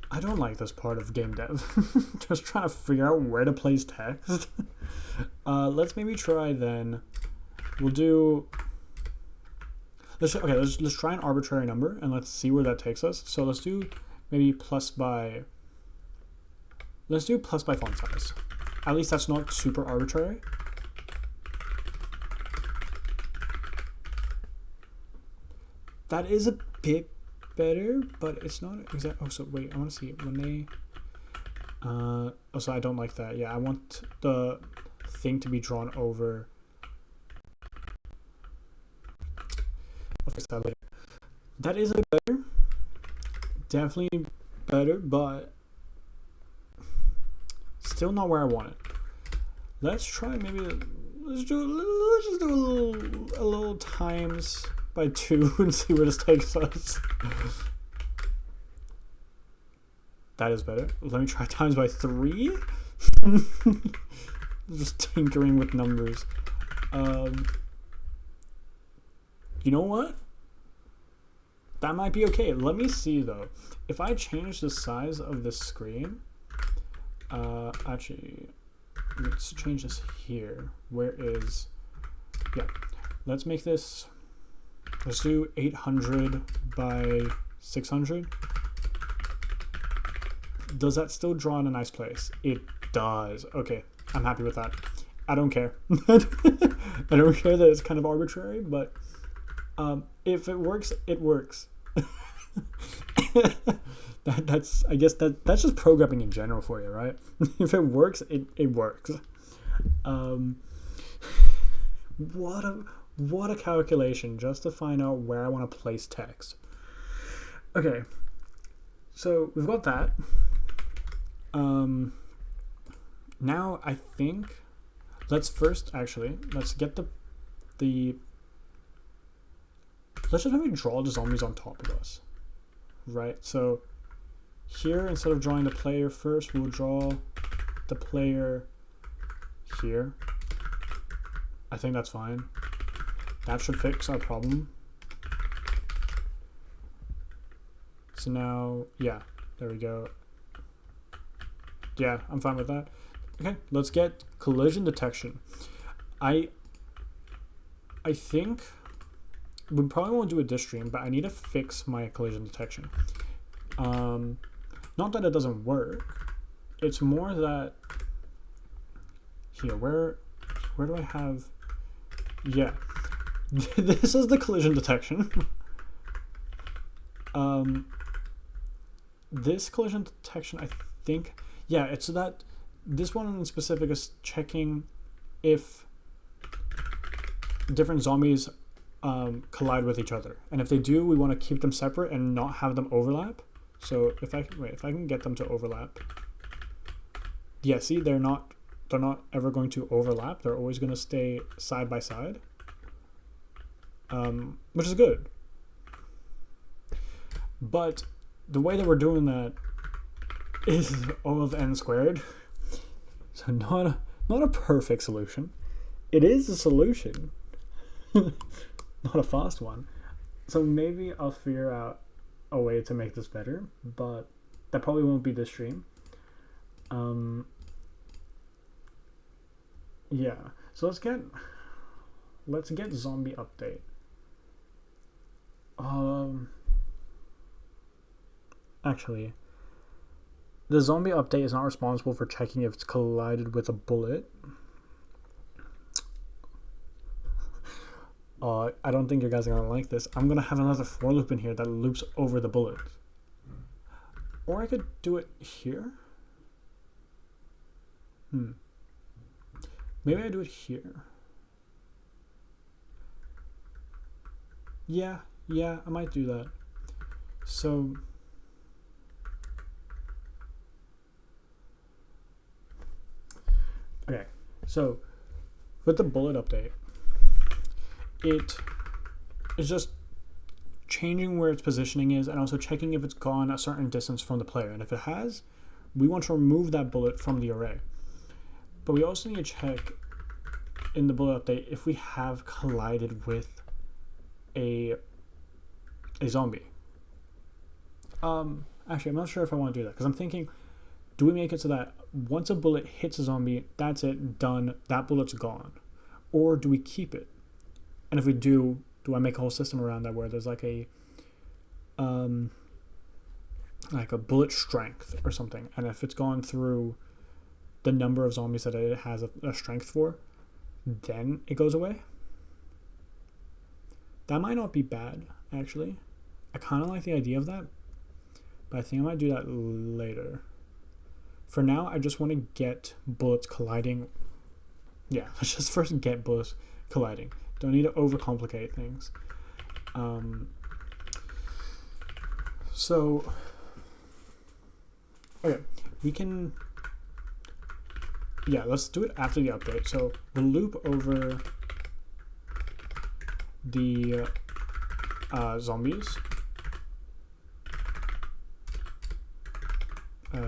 I don't like this part of game dev. Just trying to figure out where to place text. Let's maybe try then. We'll do. Let's try an arbitrary number and let's see where that takes us. So let's do maybe plus by. Let's do plus by font size. At least that's not super arbitrary. That is a bit better, but it's not exact. Oh, so wait, I want to see it when they. Oh, so I don't like that. Yeah, I want the thing to be drawn over. I'll fix that later. That is a bit better. Definitely better, but still not where I want it. Let's try maybe. Let's just do a little times by 2 and see where this takes us. That is better. Let me try times by 3. Just tinkering with numbers. You know what? That might be okay. Let me see though. If I change the size of the screen, actually, let's change this here. Where is? Yeah, let's make this. Let's do 800 by 600. Does that still draw in a nice place? It does. Okay, I'm happy with that. I don't care. I don't care that it's kind of arbitrary, but if it works, it works. That's I guess that's just programming in general for you, right? If it works, it works. What a calculation just to find out where I want to place text. Okay, so we've got that. Now I think let's first let's get the let's just maybe draw the zombies on top of us, right? So here, instead of drawing the player first, we'll draw the player here. I think that's fine. That should fix our problem. So now, yeah, there we go. Yeah, I'm fine with that. Okay, let's get collision detection. I think we probably won't do a disk stream, but I need to fix my collision detection. Not that it doesn't work. It's more that here, where do I have? Yeah, this is the collision detection. This collision detection, I think, yeah, it's so that this one in specific is checking if different zombies collide with each other, and if they do, we want to keep them separate and not have them overlap. So if I can get them to overlap, yeah, see, they're not ever going to overlap. They're always going to stay side by side, which is good. But the way that we're doing that is O of n squared, so not a perfect solution. It is a solution, not a fast one. So maybe I'll figure out a way to make this better, but that probably won't be this stream. Yeah, so let's get zombie update. Actually, the zombie update is not responsible for checking if it's collided with a bullet. I don't think you guys are gonna like this. I'm gonna have another for loop in here that loops over the bullet. Or I could do it here. Maybe I do it here. Yeah, I might do that. So okay, so with the bullet update, it is just changing where its positioning is and also checking if it's gone a certain distance from the player. And if it has, we want to remove that bullet from the array. But we also need to check in the bullet update if we have collided with a zombie. Actually, I'm not sure if I want to do that, because I'm thinking, do we make it so that once a bullet hits a zombie, that's it, done, that bullet's gone? Or do we keep it? And if we do I make a whole system around that where there's like a bullet strength or something, and if it's gone through the number of zombies that it has a strength for, then it goes away? That might not be bad, actually. I kind of like the idea of that, but I think I might do that later. For now, I just want to get bullets colliding. Yeah, let's just first get bullets colliding. Don't need to overcomplicate things. So, okay, we can, yeah, let's do it after the update. So we'll loop over the zombies,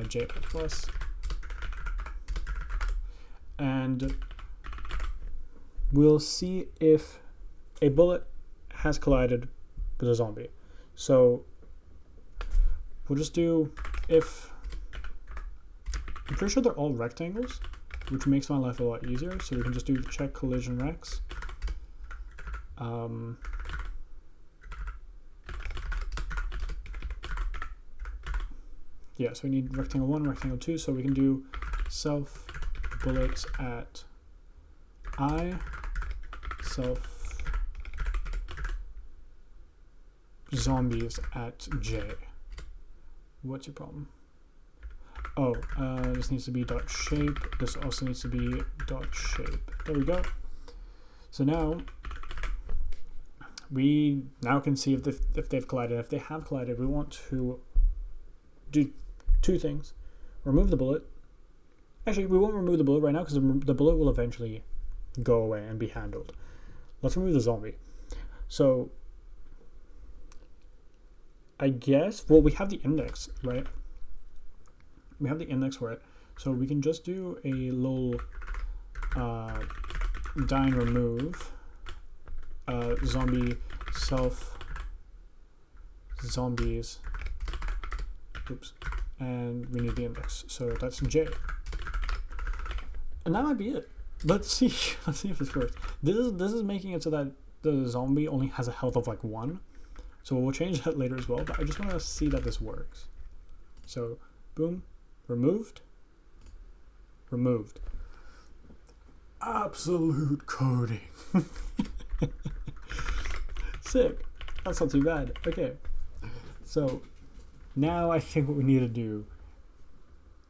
j plus, and we'll see if a bullet has collided with a zombie. So we'll just do if, I'm pretty sure they're all rectangles, which makes my life a lot easier. So we can just do check collision rex. Yeah, so we need rectangle 1, rectangle 2, so we can do self bullets at I, self zombies at j. What's your problem? Oh, this needs to be dot shape. This also needs to be dot shape. There we go. So now we can see if they've collided. If they have collided, we want to do two things. Remove the bullet. Actually, we won't remove the bullet right now because the bullet will eventually go away and be handled. Let's remove the zombie. So I guess, well, we have the index, right? We have the index for it. So we can just do a little dying remove zombie self zombies. Oops. And we need the index. So that's j. And that might be it. Let's see if this works. This is making it so that the zombie only has a health of like 1. So we'll change that later as well, but I just want to see that this works. So boom, removed. Absolute coding. Sick. That's not too bad. Okay. So now I think what we need to do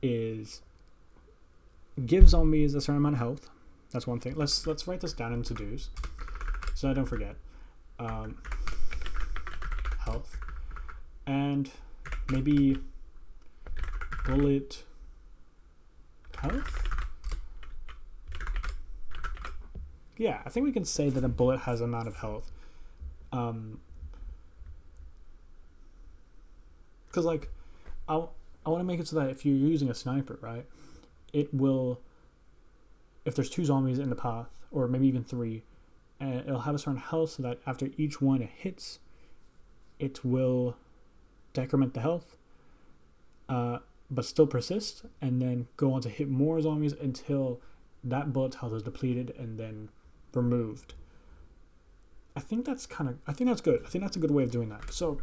is give zombies a certain amount of health. That's one thing. Let's write this down in to-dos so I don't forget. Health. And maybe bullet health? Yeah, I think we can say that a bullet has an amount of health. Because like I want to make it so that if you're using a sniper, right, it will, if there's 2 zombies in the path, or maybe even 3, and it'll have a certain health so that after each one it hits, it will decrement the health, but still persist, and then go on to hit more zombies until that bullet's health is depleted and then removed. I think that's good. I think that's a good way of doing that. So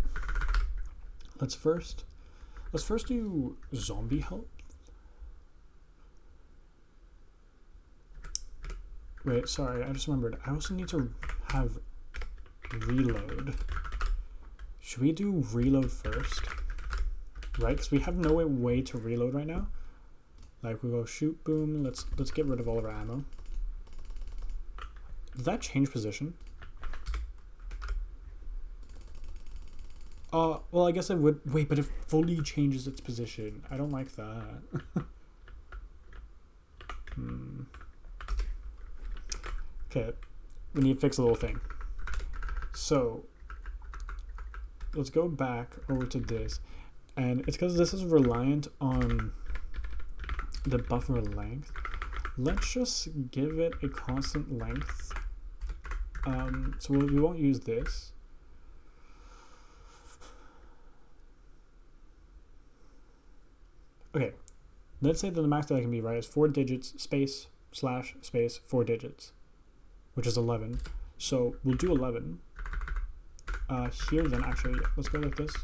let's first do zombie health. Wait, sorry, I just remembered. I also need to have reload. Should we do reload first? Right, because we have no way to reload right now. Like we go shoot, boom. Let's get rid of all of our ammo. Does that change position? Well, I guess it would. Wait, but it fully changes its position. I don't like that. Okay, we need to fix a little thing. So let's go back over to this, and it's because this is reliant on the buffer length. Let's just give it a constant length. So we won't use this. Okay, let's say that the max that I can be, right, is 4 digits, space, slash, space, 4 digits, which is 11. So we'll do 11. Here then, actually, yeah, let's go like this.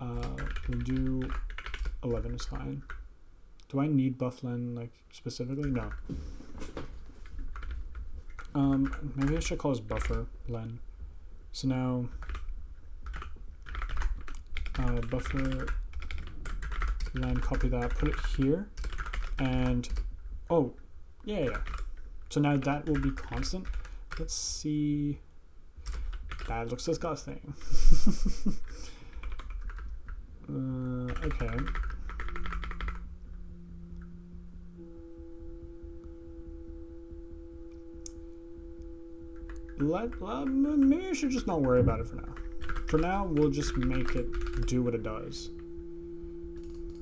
We'll do 11 is fine. Do I need bufflen, like, specifically? No. Maybe I should call this buffer len. So now, buffer len, copy that, put it here, and, oh, yeah. So now that will be constant. Let's see. That looks disgusting. Okay. Maybe I should just not worry about it for now. For now, we'll just make it do what it does.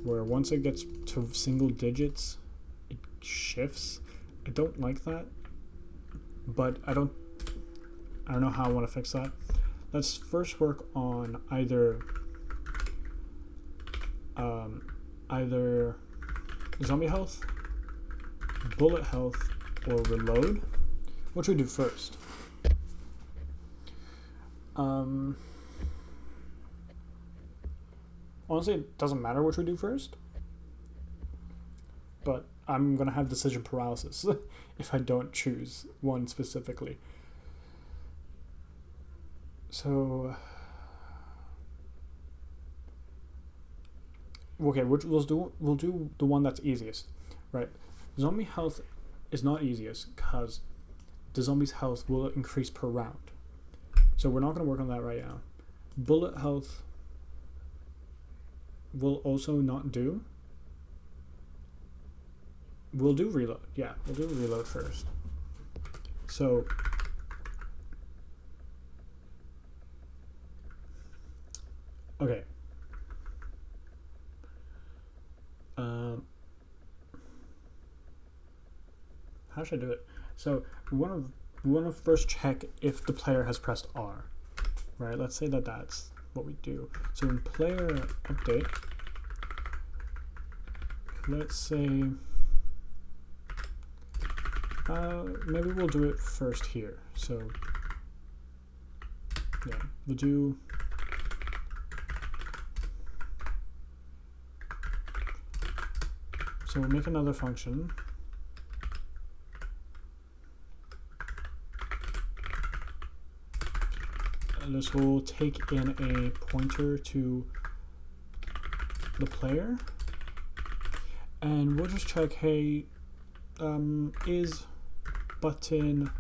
Where once it gets to single digits, it shifts. I don't like that, but I don't know how I want to fix that. Let's first work on either zombie health, bullet health, or reload. What should we do first? Honestly, it doesn't matter what we do first, but I'm gonna have decision paralysis if I don't choose one specifically. So, okay, we'll do the one that's easiest, right? Zombie health is not easiest because the zombie's health will increase per round. So we're not going to work on that right now. Bullet health will also not do. We'll do reload. Yeah, we'll do reload first. So okay. How should I do it? So we want to first check if the player has pressed R, right? Let's say that that's what we do. So in player update, let's say maybe we'll do it first here. So yeah, we'll do so we'll make another function. This will take in a pointer to the player, and we'll just check, hey, is button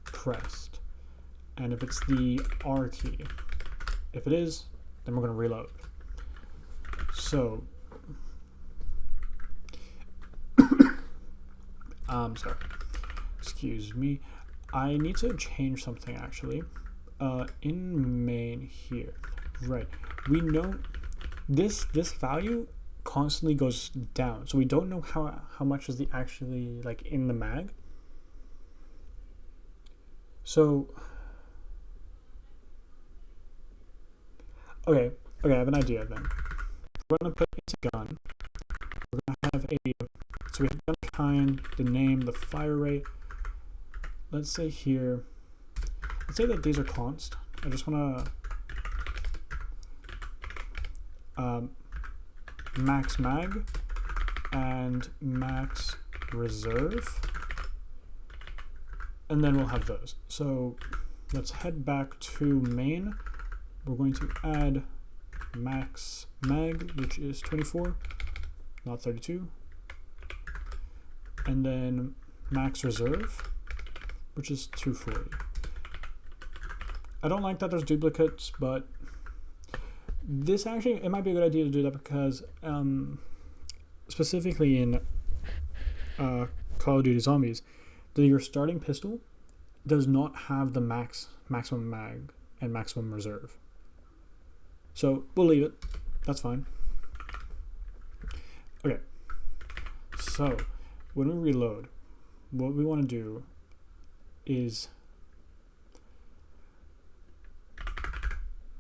pressed? And if it's the R key, if it is, then we're going to reload. So sorry, excuse me, I need to change something actually. In main here, right, we know this value constantly goes down, so we don't know how much is the actually like in the mag. So okay, I have an idea then. We're gonna put into gun. We're gonna have so we have gun kind, the name, the fire rate. Let's say here. Let's say that these are const. I just want to max mag and max reserve, and then we'll have those. So let's head back to main. We're going to add max mag, which is 24, not 32. and then max reserve, which is 240. I don't like that there's duplicates, but this actually, it might be a good idea to do that because specifically in Call of Duty Zombies, your starting pistol does not have the maximum mag and maximum reserve. So we'll leave it. That's fine. Okay. So when we reload, what we want to do is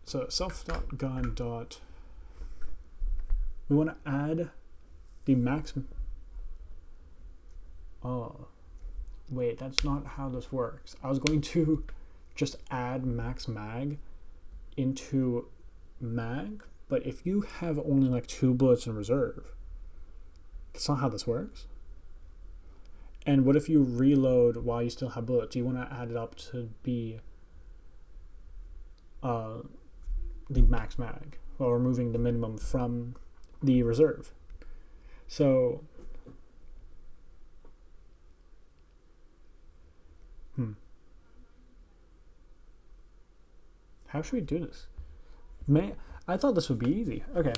self.gun. We want to add the max. Oh, wait, that's not how this works. I was going to just add max mag into mag, but if you have only like 2 bullets in reserve, that's not how this works. And what if you reload while you still have bullets? You want to add it up to be the max mag while removing the minimum from the reserve. So how should we do this? I thought this would be easy. Okay,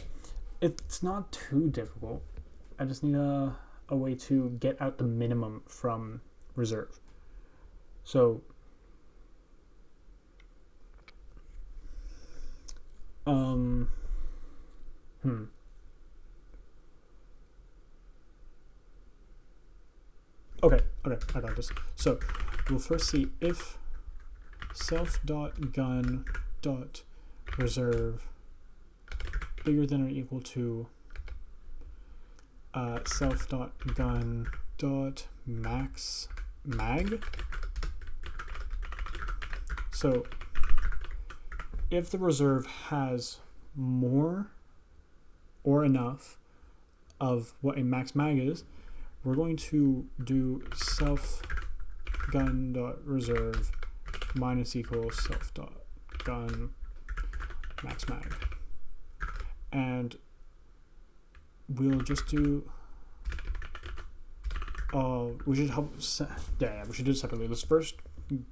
it's not too difficult. I just need a way to get out the minimum from reserve. So Okay, I got this. So we'll first see if self.gun.reserve bigger than or equal to self.gun.maxmag. So if the reserve has more or enough of what a max mag is, we're going to do self.gun.reserve minus equals self.gun max mag. And we'll just do we should do it separately. Let's first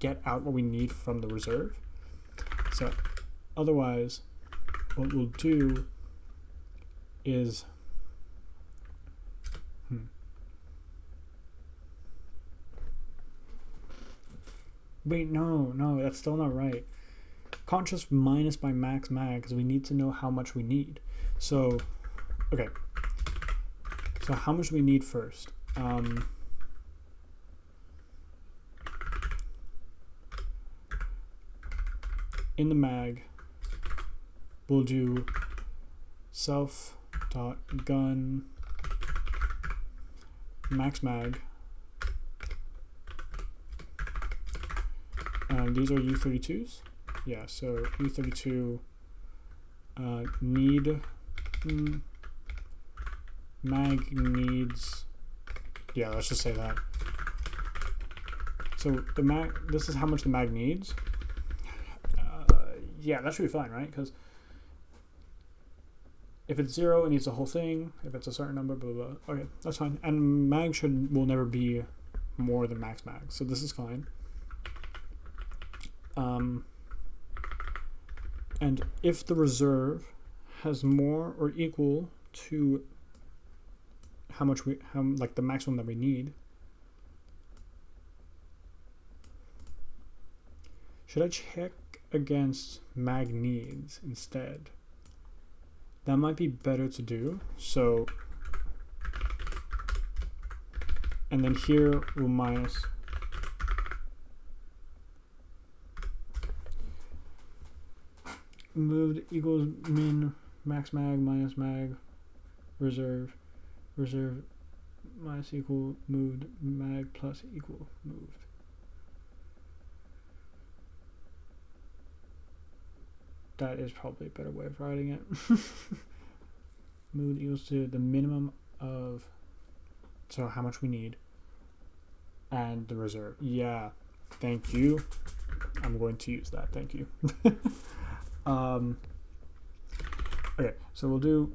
get out what we need from the reserve. So otherwise what we'll do is wait, no, that's still not right. Can't just minus by max mag because we need to know how much we need. So, okay. So how much do we need first? In the mag, we'll do self.gun max mag. These are U32s. Yeah, so U32 need mag needs. Yeah, let's just say that. So the mag. This is how much the mag needs. Yeah, that should be fine, right? Because if it's 0, it needs the whole thing. If it's a certain number, blah blah blah. Okay, that's fine. And mag will never be more than max mag, so this is fine. And if the reserve has more or equal to how like the maximum that we need, should I check against mag needs instead? That might be better to do. So, and then here we'll minus moved equals min max mag minus mag reserve minus equal moved mag plus equal moved. That is probably a better way of writing it. Moved equals to the minimum of, so how much we need, and the reserve. Yeah, thank you. I'm going to use that. Thank you. Okay, so we'll do.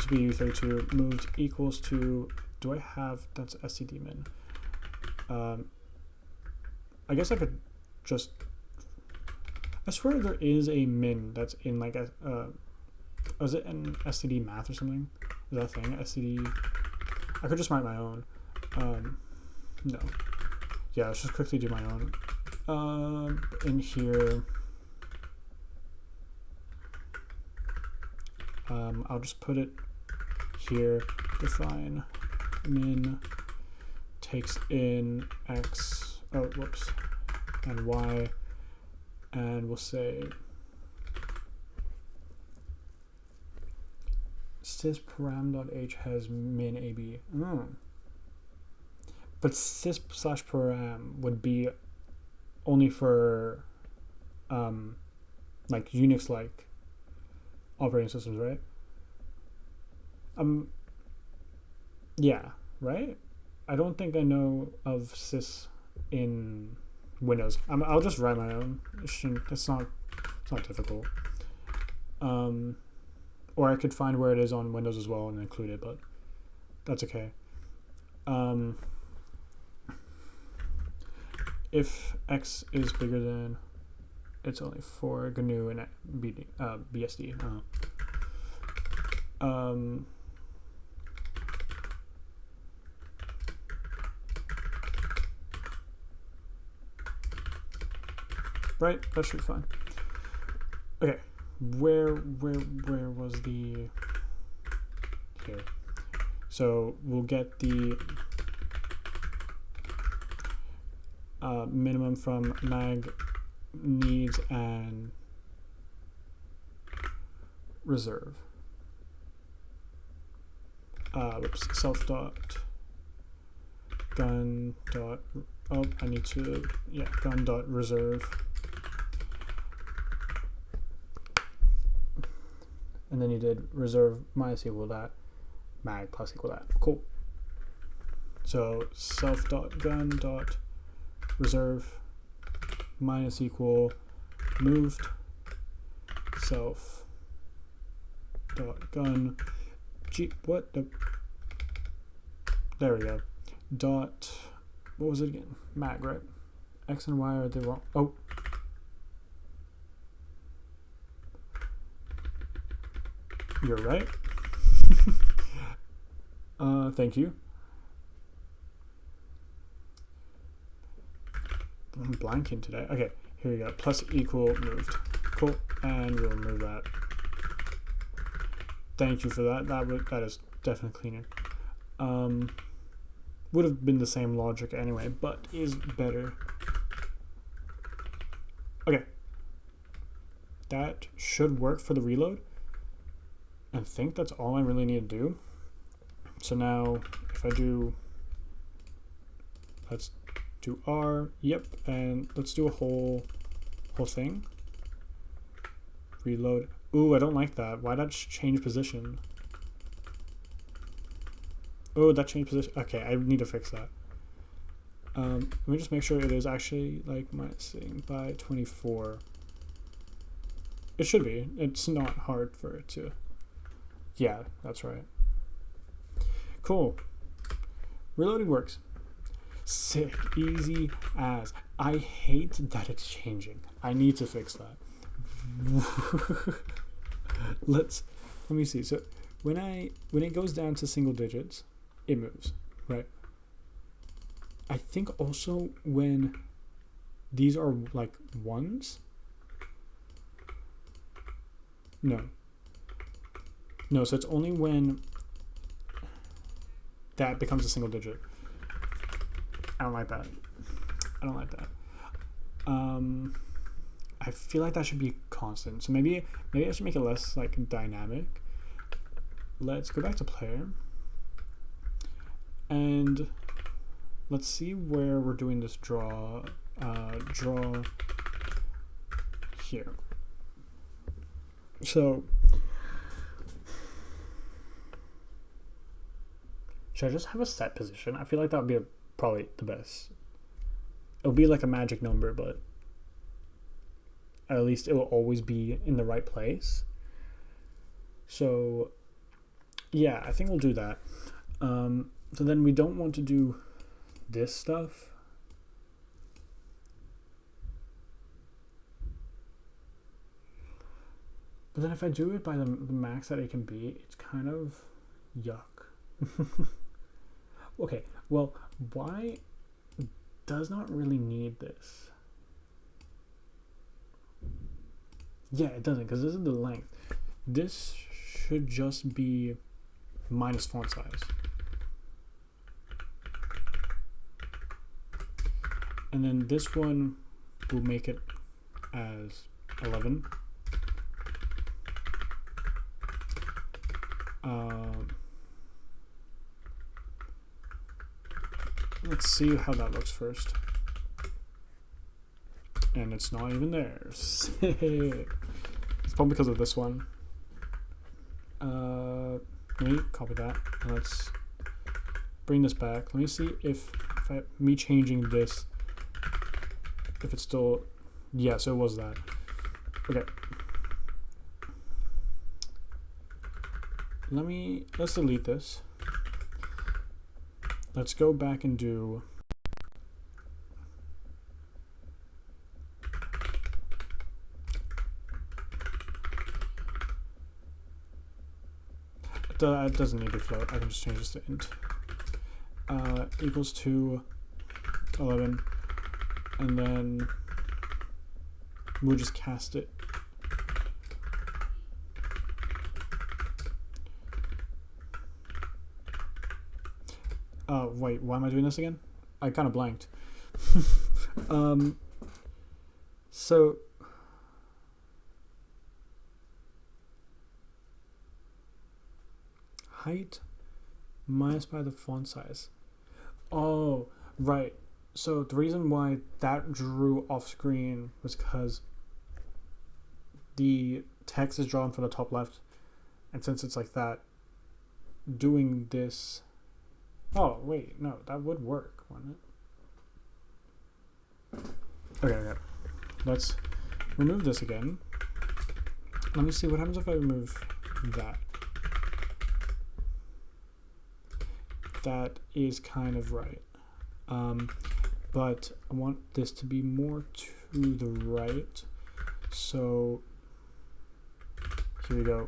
to be U32 moved equals to, do I have, that's STD min. I guess I could just, I swear there is a min that's in like a, is it an STD math or something? Is that a thing? STD, I could just write my own. No. Yeah, let's just quickly do my own. In here, I'll just put it here, define min takes in x, oh, whoops, and y, and we'll say sysparam.h has min ab. But sys/param would be only for like Unix-like operating systems, right? Yeah, right? I don't think I know of sys in Windows. I'll just write my own. It's not difficult. Or I could find where it is on Windows as well and include it, but that's okay. If x is bigger than, it's only for GNU and BSD. Right, that should be fine. Okay, where was the, here. So we'll get the minimum from mag needs and reserve. Whoops, self dot gun dot, oh, I need to, yeah, gun dot reserve. And then you did reserve minus equal that, mag plus equal that. Cool. So self dot gun dot reserve minus equal moved self dot gun what the, there we go, dot, what was it again, mag, right? X and Y, are they wrong? Oh, you're right. Thank you. I'm blanking today. Okay, here we go. Plus equal moved. Cool. And we'll remove that. Thank you for that. That is definitely cleaner. Would have been the same logic anyway, but is better. Okay. That should work for the reload. I think that's all I really need to do. So now if I do, let's do R, yep, and let's do a whole thing. Reload. Ooh, I don't like that. Why did that change position? Oh, that changed position. Okay, I need to fix that. Let me just make sure it is actually like minusing by 24. It should be. It's not hard for it to. Yeah, that's right. Cool. Reloading works. Sick. Easy as. I hate that it's changing. I need to fix that. Let me see. So when it goes down to single digits, it moves, right? I think also when these are like ones. No, so it's only when that becomes a single digit. I don't like that. I feel like that should be constant. So maybe I should make it less like dynamic. Let's go back to player. And let's see where we're doing this draw here. So should I just have a set position? I feel like that would be probably the best. It'll be like a magic number, but at least it will always be in the right place. So Yeah, I think we'll do that. So then we don't want to do this stuff. But then if I do it by the max that it can be, it's kind of yuck. Okay, well, y does not really need this. Yeah, it doesn't, because this is the length. This should just be minus font size. And then this one will make it as 11. Let's see how that looks first. And it's not even there. It's probably because of this one. Let me copy that. And let's bring this back. Let me see if me changing this, if it's still, yeah, so it was that. Okay. Let's delete this. Let's go back and do it doesn't need to float. I can just change this to int. Equals to 11, and then we'll just cast it. Wait, why am I doing this again? I kind of blanked. So height minus by the font size. Oh, right. So the reason why that drew off screen was because the text is drawn from the top left, and since it's like that, doing this. Oh wait, no, that would work, wouldn't it? Okay. Let's remove this again. Let me see what happens if I remove that. That is kind of right. But I want this to be more to the right. So here we go.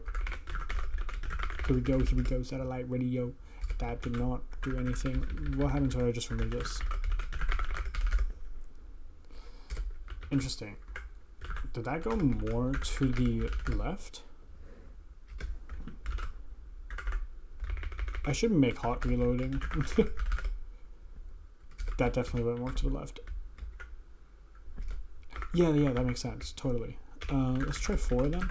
Here we go, satellite radio. That did not do anything. What happens when I just remove this? Interesting. Did that go more to the left? I should make hot reloading. That definitely went more to the left. Yeah, that makes sense. Totally. Let's try 4 then.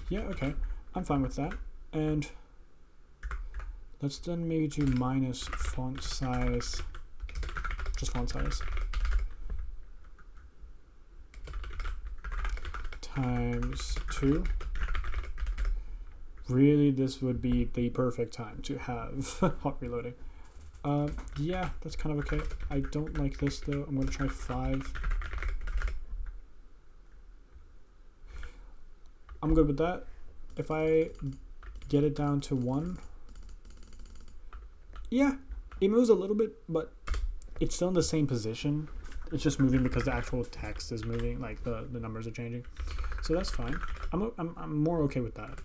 Yeah, okay. I'm fine with that. And let's then maybe do minus font size. Just font size. Times 2. Really, this would be the perfect time to have hot reloading. Yeah, that's kind of okay. I don't like this though. I'm going to try 5. I'm good with that. If I get it down to 1, yeah, it moves a little bit, but it's still in the same position. It's just moving because the actual text is moving, like the numbers are changing. So that's fine. I'm more okay with that.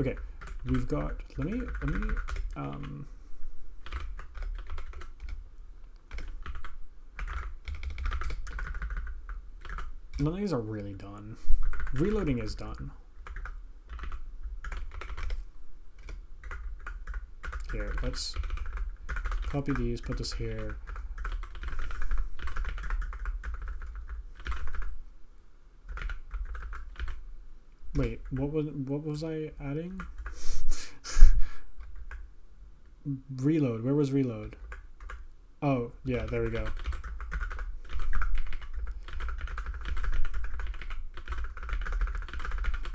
Okay, we've got. Let me. None of these are really done. Reloading is done. Here, let's copy these, put this here. Wait, what was I adding? Reload. Where was reload? Oh, yeah, there we go.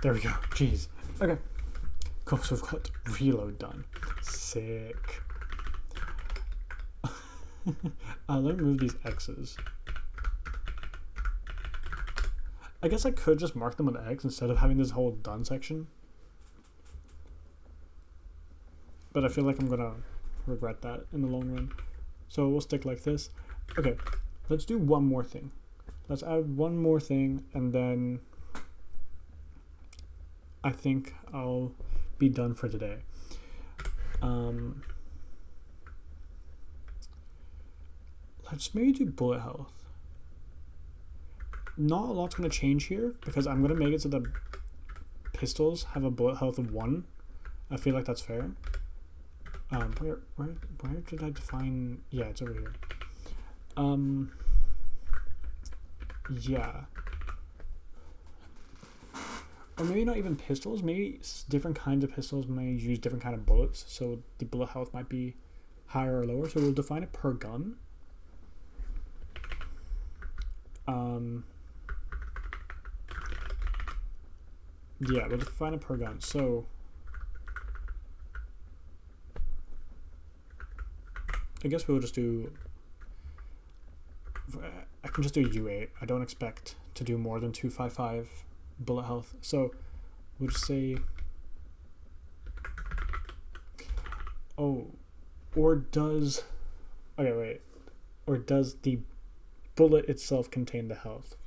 There we go. Jeez. Okay. Cool. So we've got reload done. Sick. Let me move these X's. I guess I could just mark them with X instead of having this whole done section. But I feel like I'm gonna regret that in the long run. So we'll stick like this. Okay, let's do one more thing. Let's add one more thing, and then I think I'll be done for today. Let's maybe do bullet health. Not a lot's going to change here because I'm going to make it so that pistols have a bullet health of 1. I feel like that's fair. Where did I define? Yeah, it's over here. Yeah. Or maybe not even pistols. Maybe different kinds of pistols may use different kind of bullets, so the bullet health might be higher or lower. So we'll define it per gun. Yeah, we'll define it per gun. So I guess we'll just do. I can just do U8. I don't expect to do more than 255 bullet health. So we'll just say. Oh, or does. Okay, wait. Or does the bullet itself contain the health?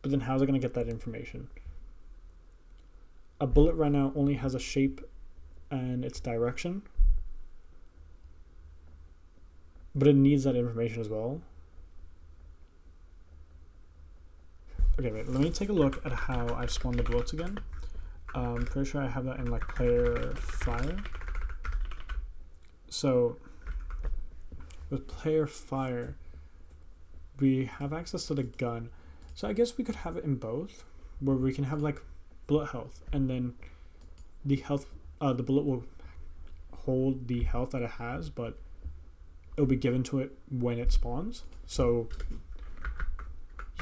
But then how's it going to get that information? A bullet right now only has a shape and its direction. But it needs that information as well. Okay, wait, let me take a look at how I spawn the bullets again. I'm pretty sure I have that in like player fire. So with player fire, we have access to the gun. So I guess we could have it in both, where we can have like bullet health, and then the health, the bullet will hold the health that it has, but it'll be given to it when it spawns. So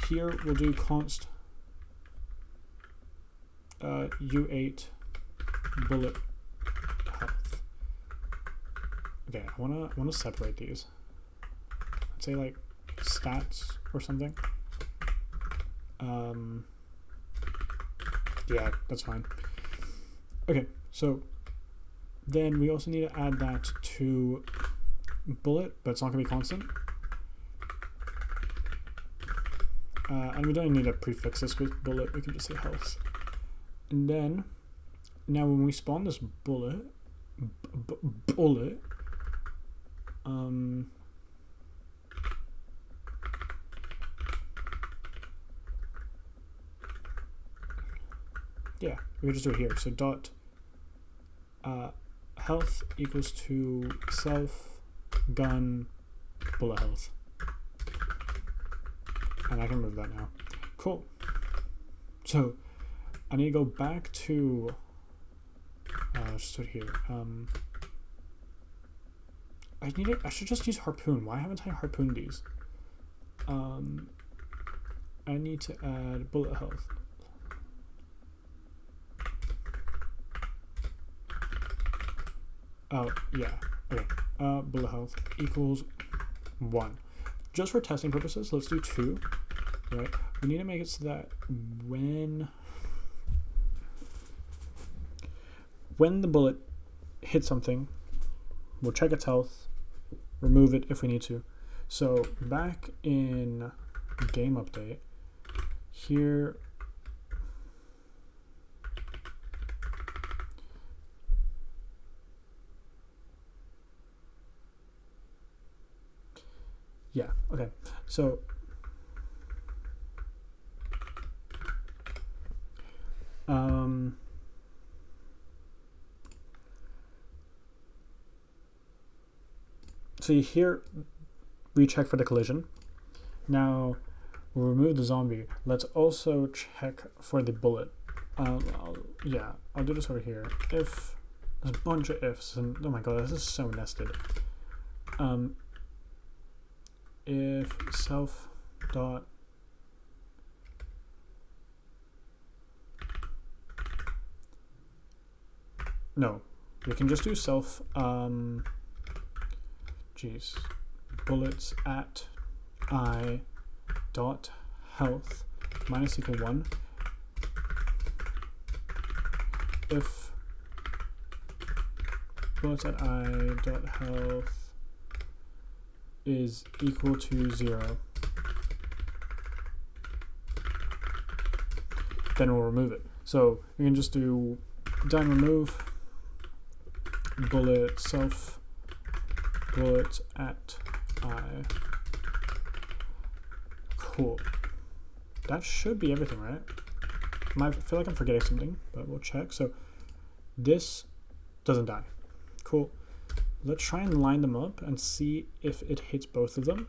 here we'll do const U8 bullet health. Okay, I wanna separate these. Let's say like stats or something. Yeah, that's fine. Okay, so then we also need to add that to bullet, but it's not going to be constant. And we don't need to prefix this with bullet, we can just say health. And then, now when we spawn this bullet, yeah, we can just do it here. So dot health equals to self gun bullet health. And I can move that now. Cool. So I need to go back to just do it here. I should just use harpoon. Why haven't I harpooned these? I need to add bullet health. Oh, yeah. Okay. Bullet health equals 1. Just for testing purposes, let's do 2. Right? We need to make it so that when the bullet hits something, we'll check its health, remove it if we need to. So back in game update, here yeah, okay. So here we check for the collision. Now we'll remove the zombie. Let's also check for the bullet. I'll do this over here. If there's a bunch of ifs, and oh my god, this is so nested. If self dot no, we can just do self bullets at I dot health minus equal 1 if bullets at I dot health is equal to 0, then we'll remove it. So we can just do dime remove bullet self bullet at I. Cool. That should be everything, right? I feel like I'm forgetting something, but we'll check. So this doesn't die. Cool. Let's try and line them up and see if it hits both of them.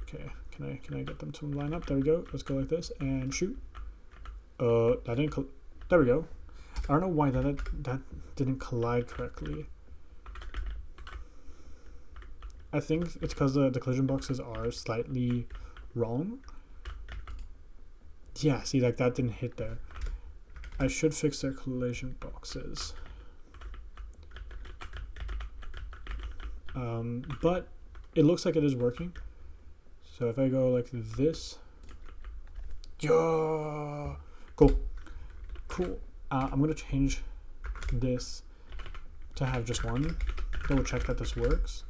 Okay, can I get them to line up? There we go. Let's go like this and shoot. That didn't. There we go. I don't know why that didn't collide correctly. I think it's because the collision boxes are slightly wrong. Yeah, see, like that didn't hit there. I should fix their collision boxes. But it looks like it is working. So if I go like this, yeah, cool. I'm gonna change this to have just one. Double check that this works.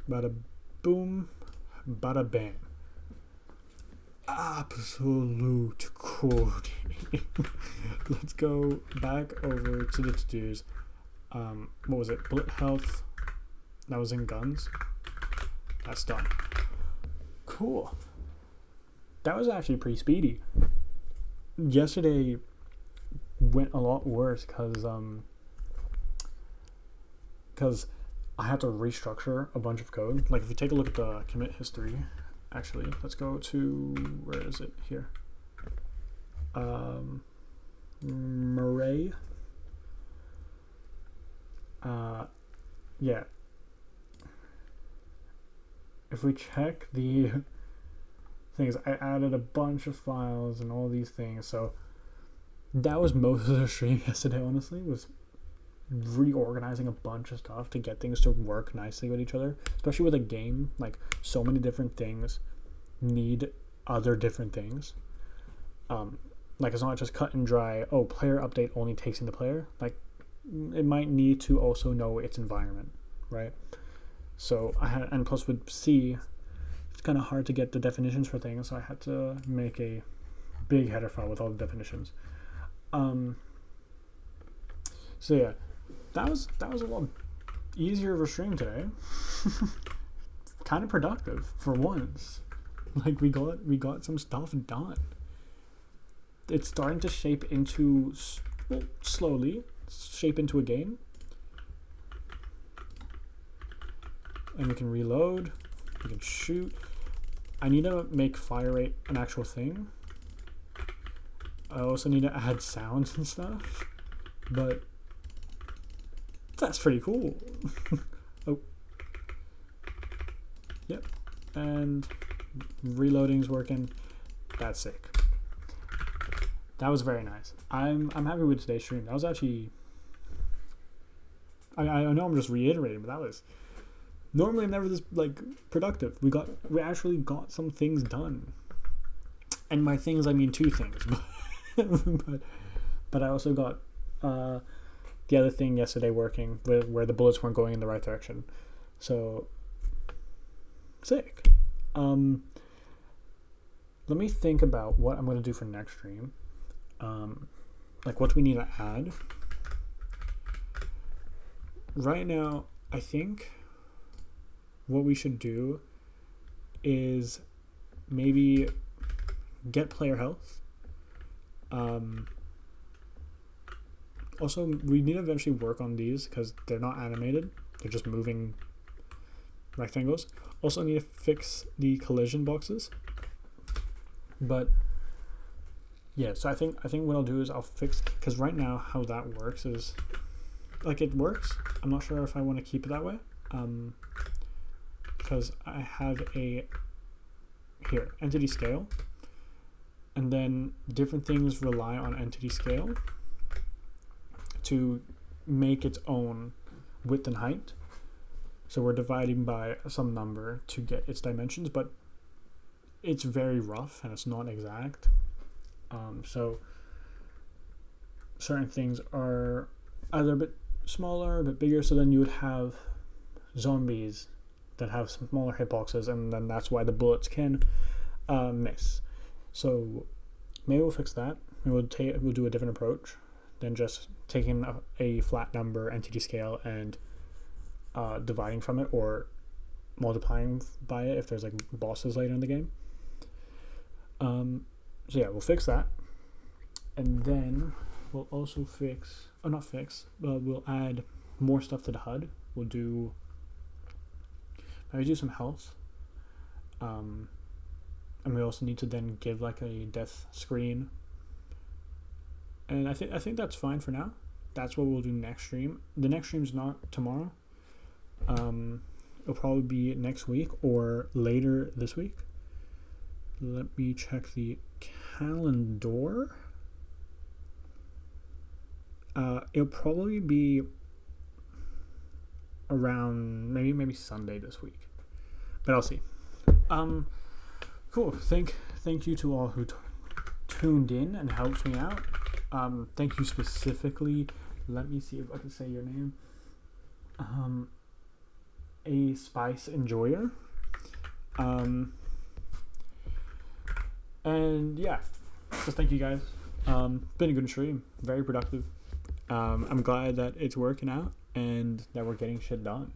Bada boom, bada bam. Absolute coding. Let's go back over to the to-dos. What was it? Bullet health. That was in guns. That's done. Cool. That was actually pretty speedy. Yesterday went a lot worse because I had to restructure a bunch of code. Like if you take a look at the commit history, actually, let's go to, where is it? Here. Murray. Yeah. If we check the things, I added a bunch of files and all these things. So that was most of the stream yesterday, honestly, was reorganizing a bunch of stuff to get things to work nicely with each other, especially with a game. Like so many different things need other different things. Like it's not just cut and dry, oh, player update only takes into player. Like it might need to also know its environment, right? So I had, and plus with C, it's kind of hard to get the definitions for things, so I had to make a big header file with all the definitions. So yeah, that was a lot easier of a stream today. Kind of productive for once. Like we got some stuff done. It's starting to shape into, well, slowly shape into a game. And we can reload, we can shoot. I need to make fire rate an actual thing. I also need to add sounds and stuff, but that's pretty cool. Oh, yep, and reloading's working. That's sick. That was very nice. I'm happy with today's stream. That was actually, I know I'm just reiterating, but that was, normally I'm never this like productive. We actually got some things done. And by things I mean two things. but I also got the other thing yesterday working where the bullets weren't going in the right direction. So sick. Let me think about what I'm gonna do for next stream. Like what do we need to add? Right now, I think what we should do is maybe get player health. Also, we need to eventually work on these because they're not animated. They're just moving rectangles. Also need to fix the collision boxes. But yeah, so I think what I'll do is I'll fix, because right now how that works is, like, it works. I'm not sure if I want to keep it that way. Because I have a, here, entity scale, and then different things rely on entity scale to make its own width and height. So we're dividing by some number to get its dimensions, but it's very rough and it's not exact. So certain things are either a bit smaller, a bit bigger, so then you would have zombies that have smaller hitboxes, and then that's why the bullets can miss. So maybe we'll fix that. We'll do a different approach than just taking a flat number entity scale and dividing from it or multiplying by it if there's like bosses later in the game. So yeah, we'll fix that, and then we'll also we'll add more stuff to the HUD. We'll do some health, and we also need to then give like a death screen, and I think that's fine for now. That's what we'll do next stream. The next stream's not tomorrow. It'll probably be next week or later this week. Let me check the calendar. It'll probably be around maybe Sunday this week, but I'll see. Cool. Thank you to all who tuned in and helped me out. Thank you specifically. Let me see if I can say your name. A Spice Enjoyer. And yeah, just thank you guys. Been a good stream, very productive. I'm glad that it's working out and that we're getting shit done.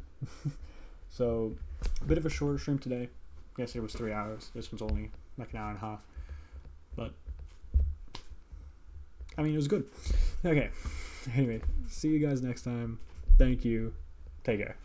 So, a bit of a shorter stream today. I guess it was 3 hours. This one's only like an hour and a half. But, I mean, it was good. Okay. Anyway, see you guys next time. Thank you. Take care.